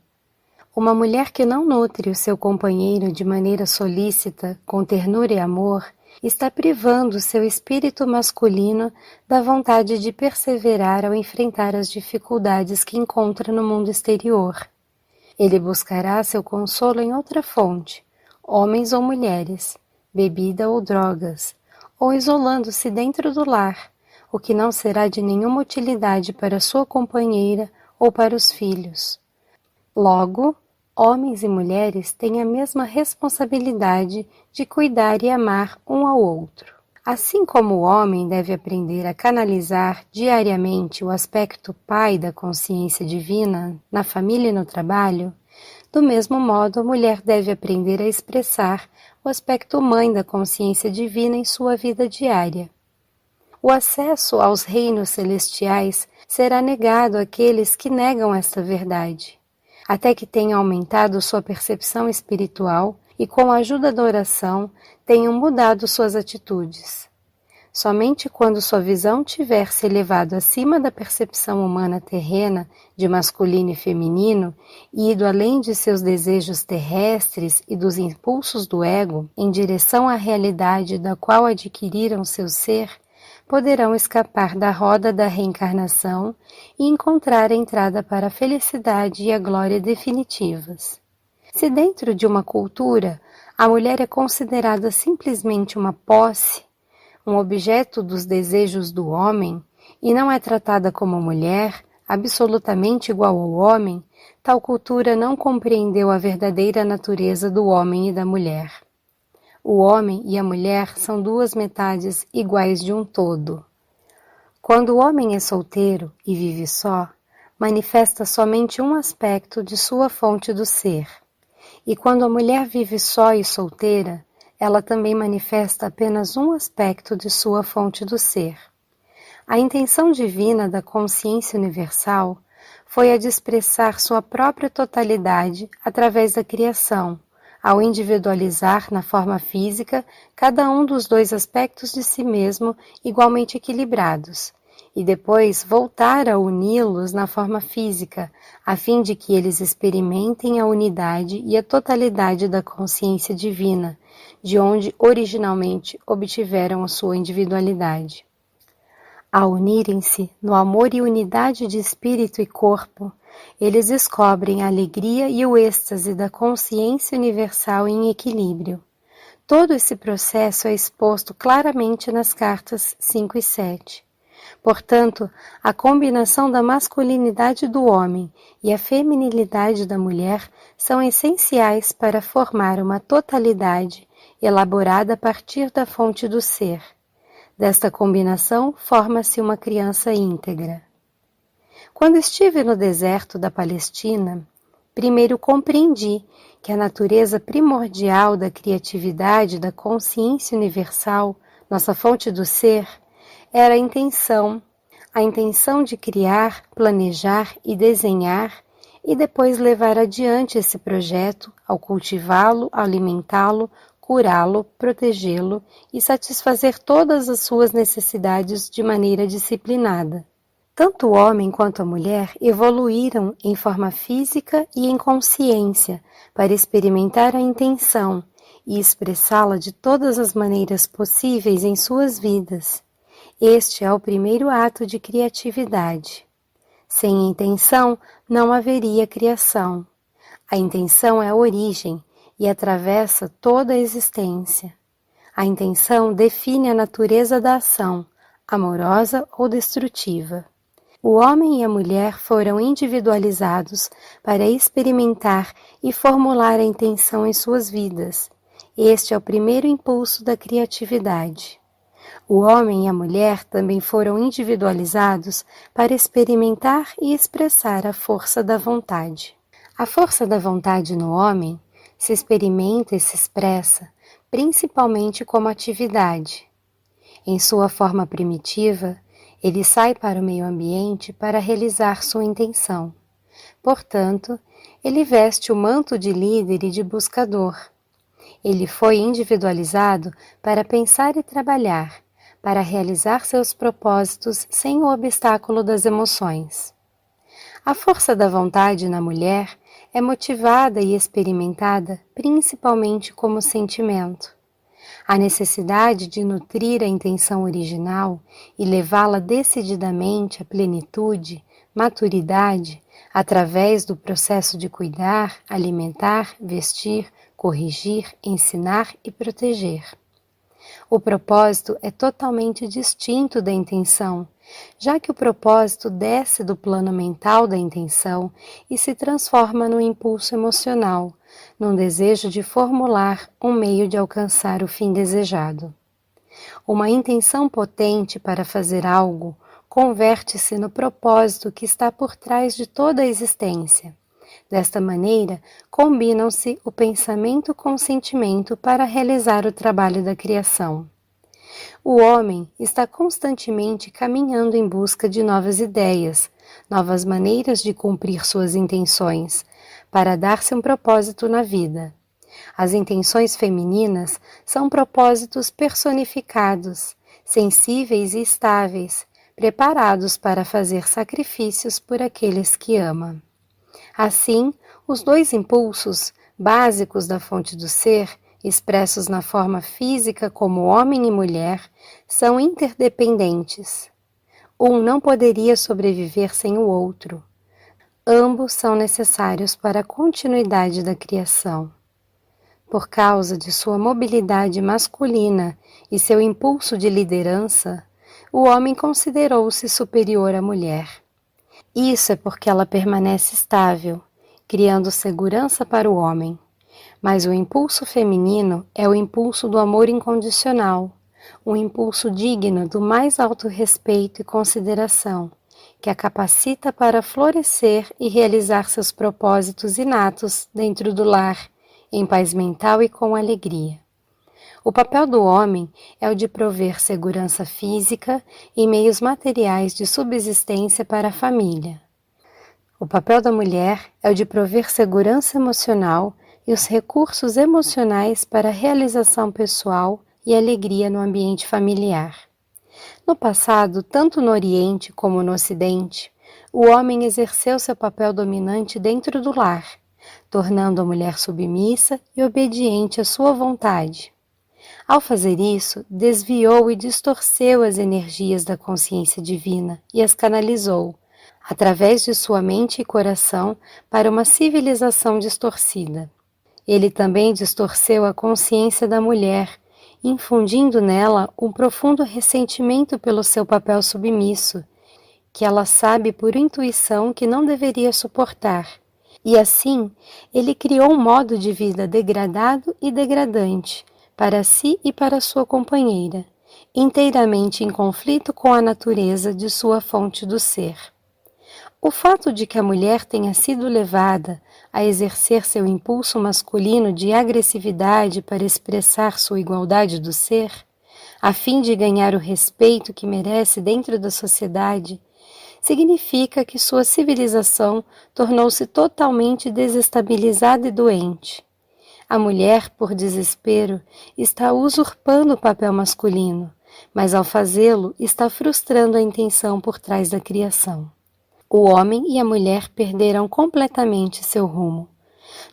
Uma mulher que não nutre o seu companheiro de maneira solícita, com ternura e amor, está privando o seu espírito masculino da vontade de perseverar ao enfrentar as dificuldades que encontra no mundo exterior. Ele buscará seu consolo em outra fonte, homens ou mulheres, bebida ou drogas, ou isolando-se dentro do lar, o que não será de nenhuma utilidade para sua companheira ou para os filhos. Logo, homens e mulheres têm a mesma responsabilidade de cuidar e amar um ao outro. Assim como o homem deve aprender a canalizar diariamente o aspecto pai da consciência divina na família e no trabalho, do mesmo modo a mulher deve aprender a expressar o aspecto mãe da consciência divina em sua vida diária. O acesso aos reinos celestiais será negado àqueles que negam esta verdade, até que tenham aumentado sua percepção espiritual e, com a ajuda da oração, tenham mudado suas atitudes. Somente quando sua visão tiver se elevado acima da percepção humana terrena de masculino e feminino e ido além de seus desejos terrestres e dos impulsos do ego em direção à realidade da qual adquiriram seu ser, poderão escapar da roda da reencarnação e encontrar a entrada para a felicidade e a glória definitivas. Se dentro de uma cultura a mulher é considerada simplesmente uma posse, um objeto dos desejos do homem, e não é tratada como mulher, absolutamente igual ao homem, tal cultura não compreendeu a verdadeira natureza do homem e da mulher. O homem e a mulher são duas metades iguais de um todo. Quando o homem é solteiro e vive só, manifesta somente um aspecto de sua fonte do ser. E quando a mulher vive só e solteira, ela também manifesta apenas um aspecto de sua fonte do ser. A intenção divina da consciência universal foi a de expressar sua própria totalidade através da criação, ao individualizar na forma física cada um dos dois aspectos de si mesmo igualmente equilibrados, e depois voltar a uni-los na forma física, a fim de que eles experimentem a unidade e a totalidade da consciência divina, de onde originalmente obtiveram a sua individualidade. Ao unirem-se no amor e unidade de espírito e corpo, eles descobrem a alegria e o êxtase da consciência universal em equilíbrio. Todo esse processo é exposto claramente nas cartas 5 e 7. Portanto, a combinação da masculinidade do homem e a feminilidade da mulher são essenciais para formar uma totalidade elaborada a partir da fonte do ser. Desta combinação, forma-se uma criança íntegra. Quando estive no deserto da Palestina, primeiro compreendi que a natureza primordial da criatividade da consciência universal, nossa fonte do ser, era a intenção de criar, planejar e desenhar e depois levar adiante esse projeto ao cultivá-lo, alimentá-lo, curá-lo, protegê-lo e satisfazer todas as suas necessidades de maneira disciplinada. Tanto o homem quanto a mulher evoluíram em forma física e em consciência para experimentar a intenção e expressá-la de todas as maneiras possíveis em suas vidas. Este é o primeiro ato de criatividade. Sem intenção, não haveria criação. A intenção é a origem e atravessa toda a existência. A intenção define a natureza da ação, amorosa ou destrutiva. O homem e a mulher foram individualizados para experimentar e formular a intenção em suas vidas. Este é o primeiro impulso da criatividade. O homem e a mulher também foram individualizados para experimentar e expressar a força da vontade. A força da vontade no homem se experimenta e se expressa principalmente como atividade. Em sua forma primitiva, ele sai para o meio ambiente para realizar sua intenção. Portanto, ele veste o manto de líder e de buscador. Ele foi individualizado para pensar e trabalhar, para realizar seus propósitos sem o obstáculo das emoções. A força da vontade na mulher é motivada e experimentada principalmente como sentimento. A necessidade de nutrir a intenção original e levá-la decididamente à plenitude, maturidade, através do processo de cuidar, alimentar, vestir, corrigir, ensinar e proteger. O propósito é totalmente distinto da intenção, já que o propósito desce do plano mental da intenção e se transforma no impulso emocional, num desejo de formular um meio de alcançar o fim desejado. Uma intenção potente para fazer algo converte-se no propósito que está por trás de toda a existência. Desta maneira, combinam-se o pensamento com o sentimento para realizar o trabalho da criação. O homem está constantemente caminhando em busca de novas ideias, novas maneiras de cumprir suas intenções, para dar-se um propósito na vida. As intenções femininas são propósitos personificados, sensíveis e estáveis, preparados para fazer sacrifícios por aqueles que ama. Assim, os dois impulsos básicos da fonte do ser, expressos na forma física como homem e mulher, são interdependentes. Um não poderia sobreviver sem o outro. Ambos são necessários para a continuidade da criação. Por causa de sua mobilidade masculina e seu impulso de liderança, o homem considerou-se superior à mulher. Isso é porque ela permanece estável, criando segurança para o homem. Mas o impulso feminino é o impulso do amor incondicional, um impulso digno do mais alto respeito e consideração, que a capacita para florescer e realizar seus propósitos inatos dentro do lar, em paz mental e com alegria. O papel do homem é o de prover segurança física e meios materiais de subsistência para a família. O papel da mulher é o de prover segurança emocional e os recursos emocionais para a realização pessoal e alegria no ambiente familiar. No passado, tanto no Oriente como no Ocidente, o homem exerceu seu papel dominante dentro do lar, tornando a mulher submissa e obediente à sua vontade. Ao fazer isso, desviou e distorceu as energias da consciência divina e as canalizou, através de sua mente e coração, para uma civilização distorcida. Ele também distorceu a consciência da mulher, infundindo nela um profundo ressentimento pelo seu papel submisso, que ela sabe por intuição que não deveria suportar. E assim, ele criou um modo de vida degradado e degradante, para si e para sua companheira, inteiramente em conflito com a natureza de sua fonte do ser. O fato de que a mulher tenha sido levada a exercer seu impulso masculino de agressividade para expressar sua igualdade do ser, a fim de ganhar o respeito que merece dentro da sociedade, significa que sua civilização tornou-se totalmente desestabilizada e doente. A mulher, por desespero, está usurpando o papel masculino, mas ao fazê-lo está frustrando a intenção por trás da criação. O homem e a mulher perderam completamente seu rumo.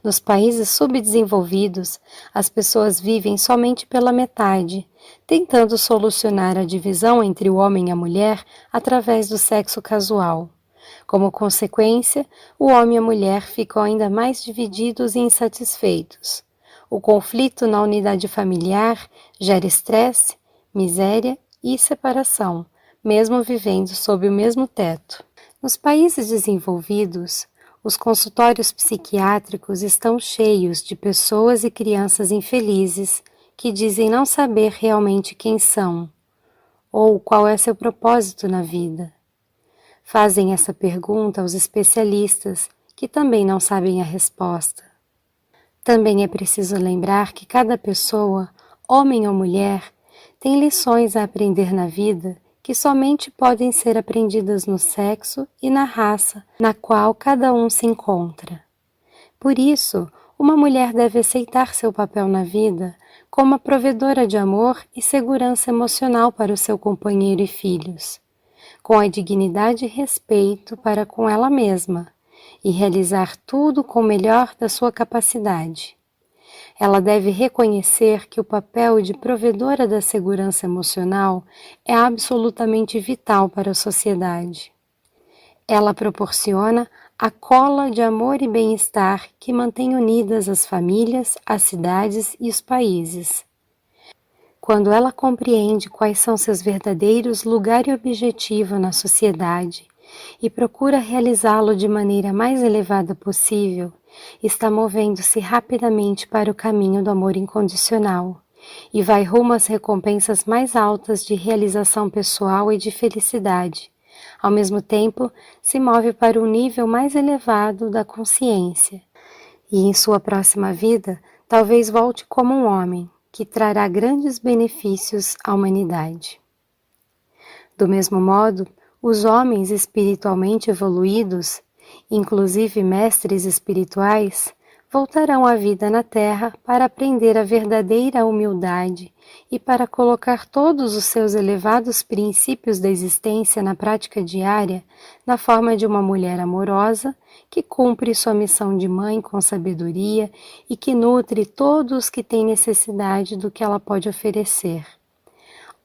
Nos países subdesenvolvidos, as pessoas vivem somente pela metade, tentando solucionar a divisão entre o homem e a mulher através do sexo casual. Como consequência, o homem e a mulher ficam ainda mais divididos e insatisfeitos. O conflito na unidade familiar gera estresse, miséria e separação, mesmo vivendo sob o mesmo teto. Nos países desenvolvidos, os consultórios psiquiátricos estão cheios de pessoas e crianças infelizes que dizem não saber realmente quem são ou qual é seu propósito na vida. Fazem essa pergunta aos especialistas, que também não sabem a resposta. Também é preciso lembrar que cada pessoa, homem ou mulher, tem lições a aprender na vida que somente podem ser aprendidas no sexo e na raça na qual cada um se encontra. Por isso, uma mulher deve aceitar seu papel na vida como a provedora de amor e segurança emocional para o seu companheiro e filhos, com a dignidade e respeito para com ela mesma, e realizar tudo com o melhor da sua capacidade. Ela deve reconhecer que o papel de provedora da segurança emocional é absolutamente vital para a sociedade. Ela proporciona a cola de amor e bem-estar que mantém unidas as famílias, as cidades e os países. Quando ela compreende quais são seus verdadeiros lugar e objetivo na sociedade e procura realizá-lo de maneira mais elevada possível, está movendo-se rapidamente para o caminho do amor incondicional e vai rumo às recompensas mais altas de realização pessoal e de felicidade. Ao mesmo tempo, se move para um nível mais elevado da consciência. E em sua próxima vida, talvez volte como um homem, que trará grandes benefícios à humanidade. Do mesmo modo, os homens espiritualmente evoluídos, inclusive mestres espirituais, voltarão à vida na Terra para aprender a verdadeira humildade e para colocar todos os seus elevados princípios da existência na prática diária, na forma de uma mulher amorosa que cumpre sua missão de mãe com sabedoria e que nutre todos que têm necessidade do que ela pode oferecer.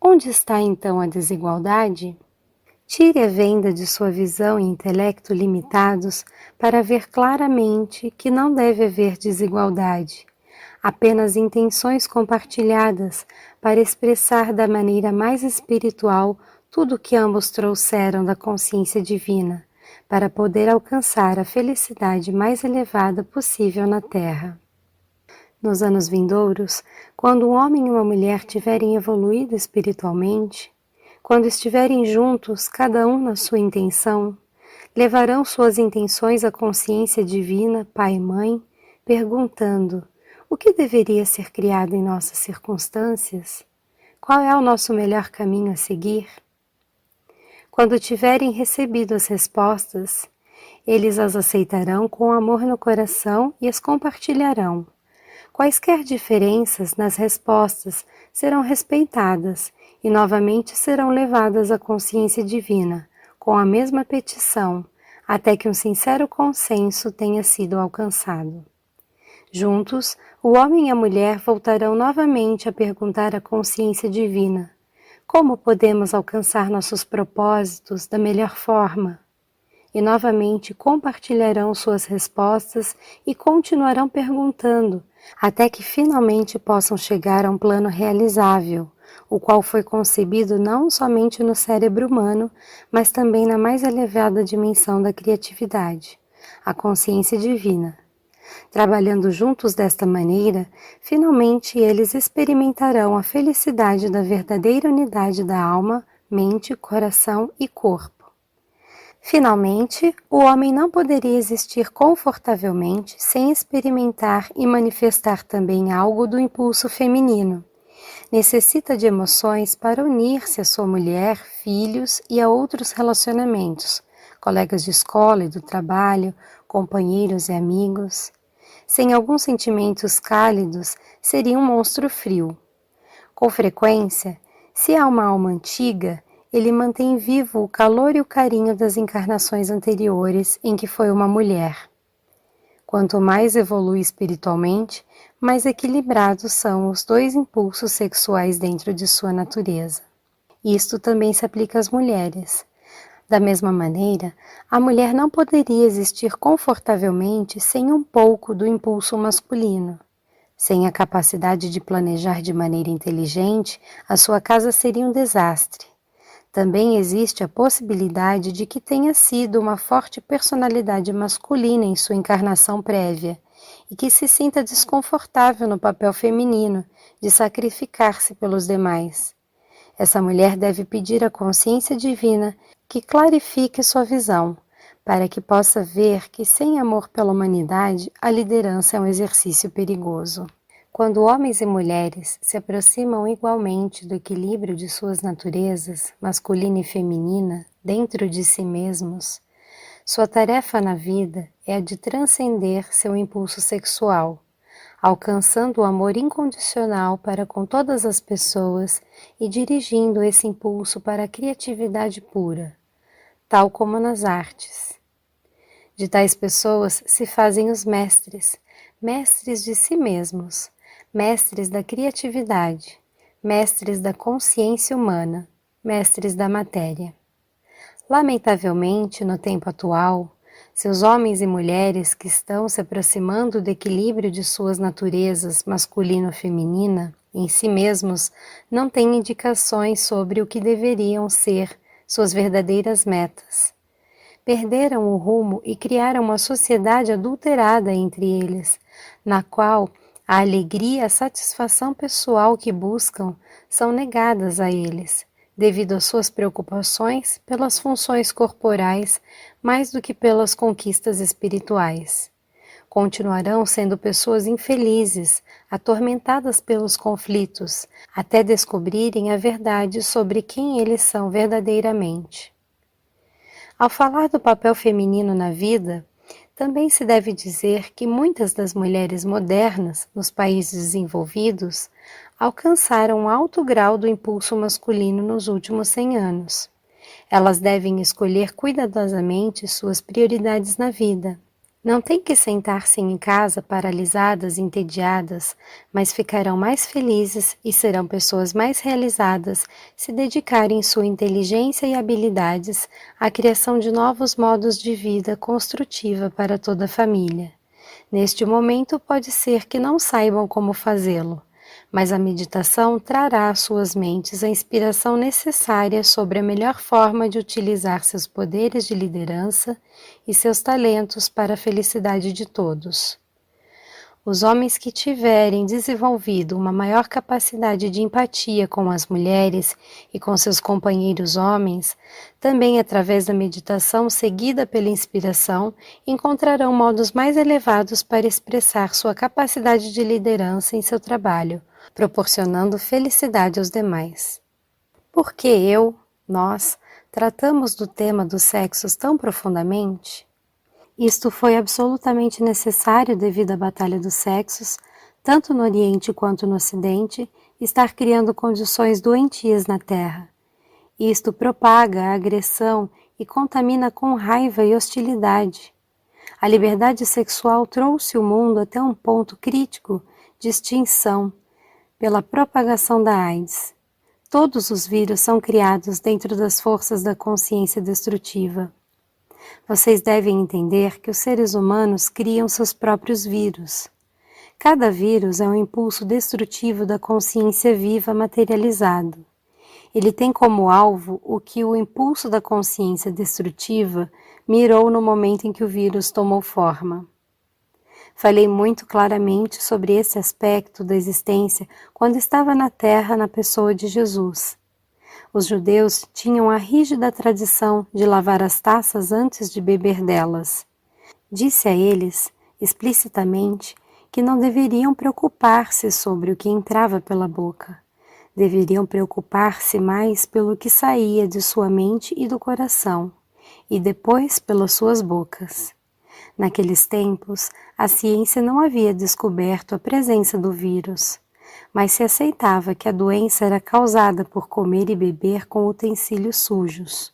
Onde está então a desigualdade? Tire a venda de sua visão e intelecto limitados para ver claramente que não deve haver desigualdade, apenas intenções compartilhadas para expressar da maneira mais espiritual tudo o que ambos trouxeram da consciência divina, para poder alcançar a felicidade mais elevada possível na Terra. Nos anos vindouros, quando um homem e uma mulher tiverem evoluído espiritualmente, quando estiverem juntos, cada um na sua intenção, levarão suas intenções à consciência divina, Pai e Mãe, perguntando: o que deveria ser criado em nossas circunstâncias? Qual é o nosso melhor caminho a seguir? Quando tiverem recebido as respostas, eles as aceitarão com amor no coração e as compartilharão. Quaisquer diferenças nas respostas serão respeitadas e novamente serão levadas à consciência divina, com a mesma petição, até que um sincero consenso tenha sido alcançado. Juntos, o homem e a mulher voltarão novamente a perguntar à consciência divina: como podemos alcançar nossos propósitos da melhor forma? E novamente compartilharão suas respostas e continuarão perguntando, até que finalmente possam chegar a um plano realizável, o qual foi concebido não somente no cérebro humano, mas também na mais elevada dimensão da criatividade, a consciência divina. Trabalhando juntos desta maneira, finalmente eles experimentarão a felicidade da verdadeira unidade da alma, mente, coração e corpo. Finalmente, o homem não poderia existir confortavelmente sem experimentar e manifestar também algo do impulso feminino. Necessita de emoções para unir-se à sua mulher, filhos e a outros relacionamentos, colegas de escola e do trabalho, companheiros e amigos. Sem alguns sentimentos cálidos, seria um monstro frio. Com frequência, se há uma alma antiga, ele mantém vivo o calor e o carinho das encarnações anteriores em que foi uma mulher. Quanto mais evolui espiritualmente, mais equilibrados são os dois impulsos sexuais dentro de sua natureza. Isto também se aplica às mulheres. Da mesma maneira, a mulher não poderia existir confortavelmente sem um pouco do impulso masculino. Sem a capacidade de planejar de maneira inteligente, a sua casa seria um desastre. Também existe a possibilidade de que tenha sido uma forte personalidade masculina em sua encarnação prévia e que se sinta desconfortável no papel feminino de sacrificar-se pelos demais. Essa mulher deve pedir à consciência divina que clarifique sua visão, para que possa ver que sem amor pela humanidade, a liderança é um exercício perigoso. Quando homens e mulheres se aproximam igualmente do equilíbrio de suas naturezas, masculina e feminina, dentro de si mesmos, sua tarefa na vida é a de transcender seu impulso sexual, alcançando o amor incondicional para com todas as pessoas e dirigindo esse impulso para a criatividade pura, tal como nas artes. De tais pessoas se fazem os mestres, mestres de si mesmos, mestres da criatividade, mestres da consciência humana, mestres da matéria. Lamentavelmente, no tempo atual, seus homens e mulheres que estão se aproximando do equilíbrio de suas naturezas masculino-feminina em si mesmos não têm indicações sobre o que deveriam ser suas verdadeiras metas. Perderam o rumo e criaram uma sociedade adulterada entre eles, na qual A alegria e a satisfação pessoal que buscam são negadas a eles, devido às suas preocupações pelas funções corporais mais do que pelas conquistas espirituais. Continuarão sendo pessoas infelizes, atormentadas pelos conflitos, até descobrirem a verdade sobre quem eles são verdadeiramente. Ao falar do papel feminino na vida, também se deve dizer que muitas das mulheres modernas, nos países desenvolvidos, alcançaram um alto grau do impulso masculino nos últimos 100 anos. Elas devem escolher cuidadosamente suas prioridades na vida. Não têm que sentar-se em casa paralisadas e entediadas, mas ficarão mais felizes e serão pessoas mais realizadas se dedicarem sua inteligência e habilidades à criação de novos modos de vida construtiva para toda a família. Neste momento pode ser que não saibam como fazê-lo, mas a meditação trará às suas mentes a inspiração necessária sobre a melhor forma de utilizar seus poderes de liderança e seus talentos para a felicidade de todos. Os homens que tiverem desenvolvido uma maior capacidade de empatia com as mulheres e com seus companheiros homens, também através da meditação seguida pela inspiração, encontrarão modos mais elevados para expressar sua capacidade de liderança em seu trabalho, proporcionando felicidade aos demais. Por que nós, tratamos do tema dos sexos tão profundamente? Isto foi absolutamente necessário devido à batalha dos sexos, tanto no Oriente quanto no Ocidente, estar criando condições doentias na Terra. Isto propaga a agressão e contamina com raiva e hostilidade. A liberdade sexual trouxe o mundo até um ponto crítico de extinção pela propagação da AIDS. Todos os vírus são criados dentro das forças da consciência destrutiva. Vocês devem entender que os seres humanos criam seus próprios vírus. Cada vírus é um impulso destrutivo da consciência viva materializado. Ele tem como alvo o que o impulso da consciência destrutiva mirou no momento em que o vírus tomou forma. Falei muito claramente sobre esse aspecto da existência quando estava na Terra na pessoa de Jesus. Os judeus tinham a rígida tradição de lavar as taças antes de beber delas. Disse a eles, explicitamente, que não deveriam preocupar-se sobre o que entrava pela boca. Deveriam preocupar-se mais pelo que saía de sua mente e do coração, e depois pelas suas bocas. Naqueles tempos, a ciência não havia descoberto a presença do vírus, mas se aceitava que a doença era causada por comer e beber com utensílios sujos.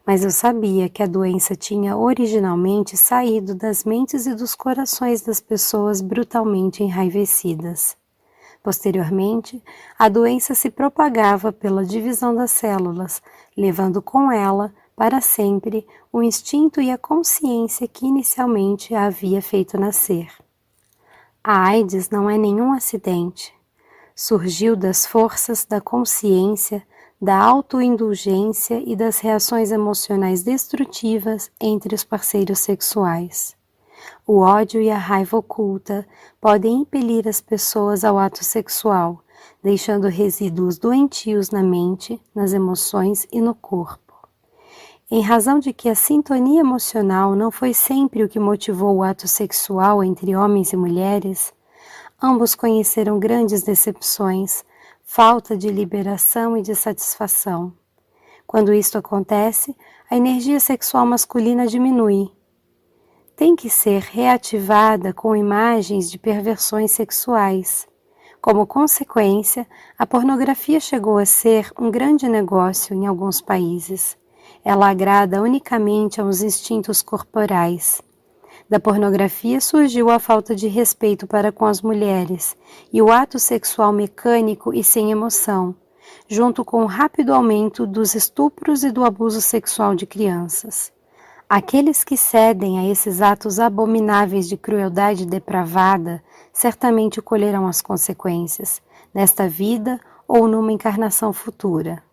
Mas eu sabia que a doença tinha originalmente saído das mentes e dos corações das pessoas brutalmente enraivecidas. Posteriormente, a doença se propagava pela divisão das células, levando com ela, para sempre, o instinto e a consciência que inicialmente a havia feito nascer. A AIDS não é nenhum acidente. Surgiu das forças da consciência, da autoindulgência e das reações emocionais destrutivas entre os parceiros sexuais. O ódio e a raiva oculta podem impelir as pessoas ao ato sexual, deixando resíduos doentios na mente, nas emoções e no corpo. Em razão de que a sintonia emocional não foi sempre o que motivou o ato sexual entre homens e mulheres, ambos conheceram grandes decepções, falta de liberação e de satisfação. Quando isto acontece, a energia sexual masculina diminui. Tem que ser reativada com imagens de perversões sexuais. Como consequência, a pornografia chegou a ser um grande negócio em alguns países. Ela agrada unicamente aos instintos corporais. Da pornografia surgiu a falta de respeito para com as mulheres e o ato sexual mecânico e sem emoção, junto com o rápido aumento dos estupros e do abuso sexual de crianças. Aqueles que cedem a esses atos abomináveis de crueldade depravada certamente colherão as consequências, nesta vida ou numa encarnação futura.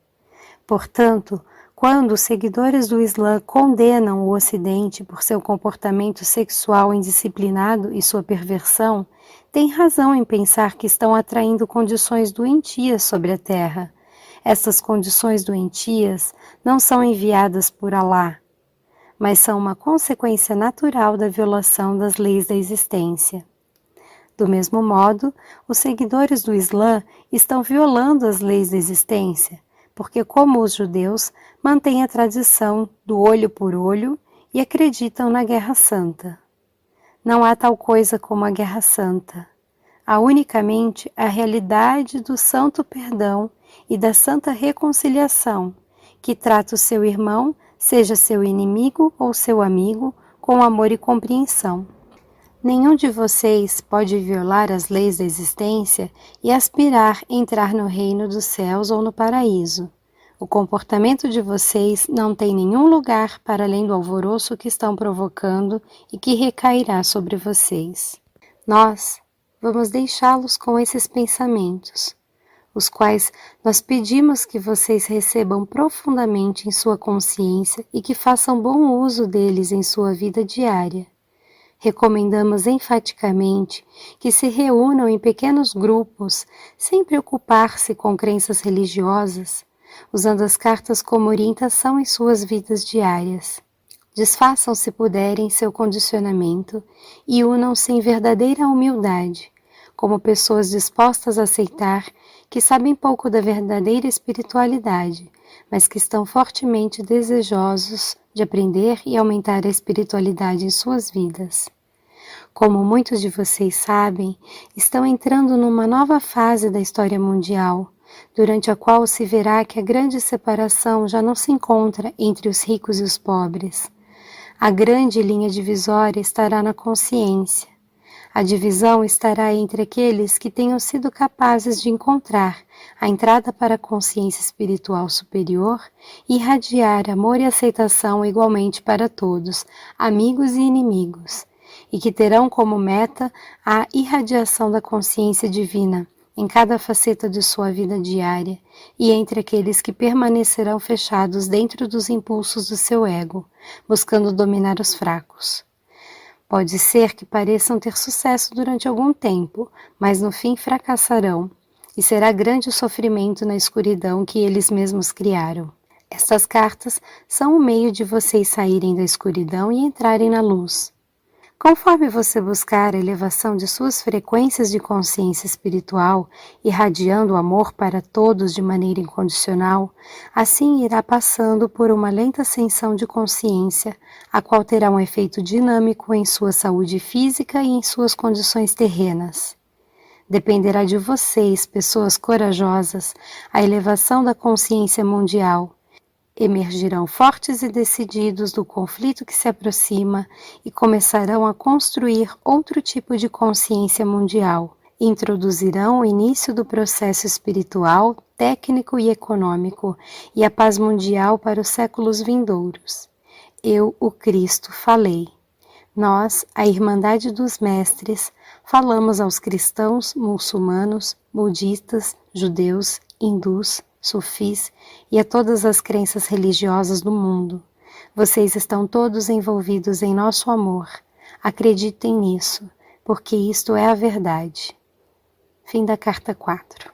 Portanto, Quando os seguidores do Islã condenam o Ocidente por seu comportamento sexual indisciplinado e sua perversão, têm razão em pensar que estão atraindo condições doentias sobre a Terra. Essas condições doentias não são enviadas por Alá, mas são uma consequência natural da violação das leis da existência. Do mesmo modo, os seguidores do Islã estão violando as leis da existência, porque, como os judeus, mantêm a tradição do olho por olho e acreditam na Guerra Santa. Não há tal coisa como a Guerra Santa. Há unicamente a realidade do santo perdão e da santa reconciliação, que trata o seu irmão, seja seu inimigo ou seu amigo, com amor e compreensão. Nenhum de vocês pode violar as leis da existência e aspirar a entrar no reino dos céus ou no paraíso. O comportamento de vocês não tem nenhum lugar para além do alvoroço que estão provocando e que recairá sobre vocês. Nós vamos deixá-los com esses pensamentos, os quais nós pedimos que vocês recebam profundamente em sua consciência e que façam bom uso deles em sua vida diária. Recomendamos enfaticamente que se reúnam em pequenos grupos, sem preocupar-se com crenças religiosas, usando as cartas como orientação em suas vidas diárias. Desfaçam, se puderem, seu condicionamento e unam-se em verdadeira humildade, como pessoas dispostas a aceitar que sabem pouco da verdadeira espiritualidade, mas que estão fortemente desejosos de aprender e aumentar a espiritualidade em suas vidas. Como muitos de vocês sabem, estão entrando numa nova fase da história mundial, durante a qual se verá que a grande separação já não se encontra entre os ricos e os pobres. A grande linha divisória estará na consciência. A divisão estará entre aqueles que tenham sido capazes de encontrar a entrada para a consciência espiritual superior e irradiar amor e aceitação igualmente para todos, amigos e inimigos, e que terão como meta a irradiação da consciência divina em cada faceta de sua vida diária, e entre aqueles que permanecerão fechados dentro dos impulsos do seu ego, buscando dominar os fracos. Pode ser que pareçam ter sucesso durante algum tempo, mas no fim fracassarão, e será grande o sofrimento na escuridão que eles mesmos criaram. Estas cartas são o meio de vocês saírem da escuridão e entrarem na luz. Conforme você buscar a elevação de suas frequências de consciência espiritual, irradiando o amor para todos de maneira incondicional, assim irá passando por uma lenta ascensão de consciência, a qual terá um efeito dinâmico em sua saúde física e em suas condições terrenas. Dependerá de vocês, pessoas corajosas, a elevação da consciência mundial. Emergirão fortes e decididos do conflito que se aproxima e começarão a construir outro tipo de consciência mundial. Introduzirão o início do processo espiritual, técnico e econômico e a paz mundial para os séculos vindouros. Eu, o Cristo, falei. Nós, a Irmandade dos Mestres, falamos aos cristãos, muçulmanos, budistas, judeus, hindus, sufis e a todas as crenças religiosas do mundo. Vocês estão todos envolvidos em nosso amor. Acreditem nisso, porque isto é a verdade. Fim da carta 4.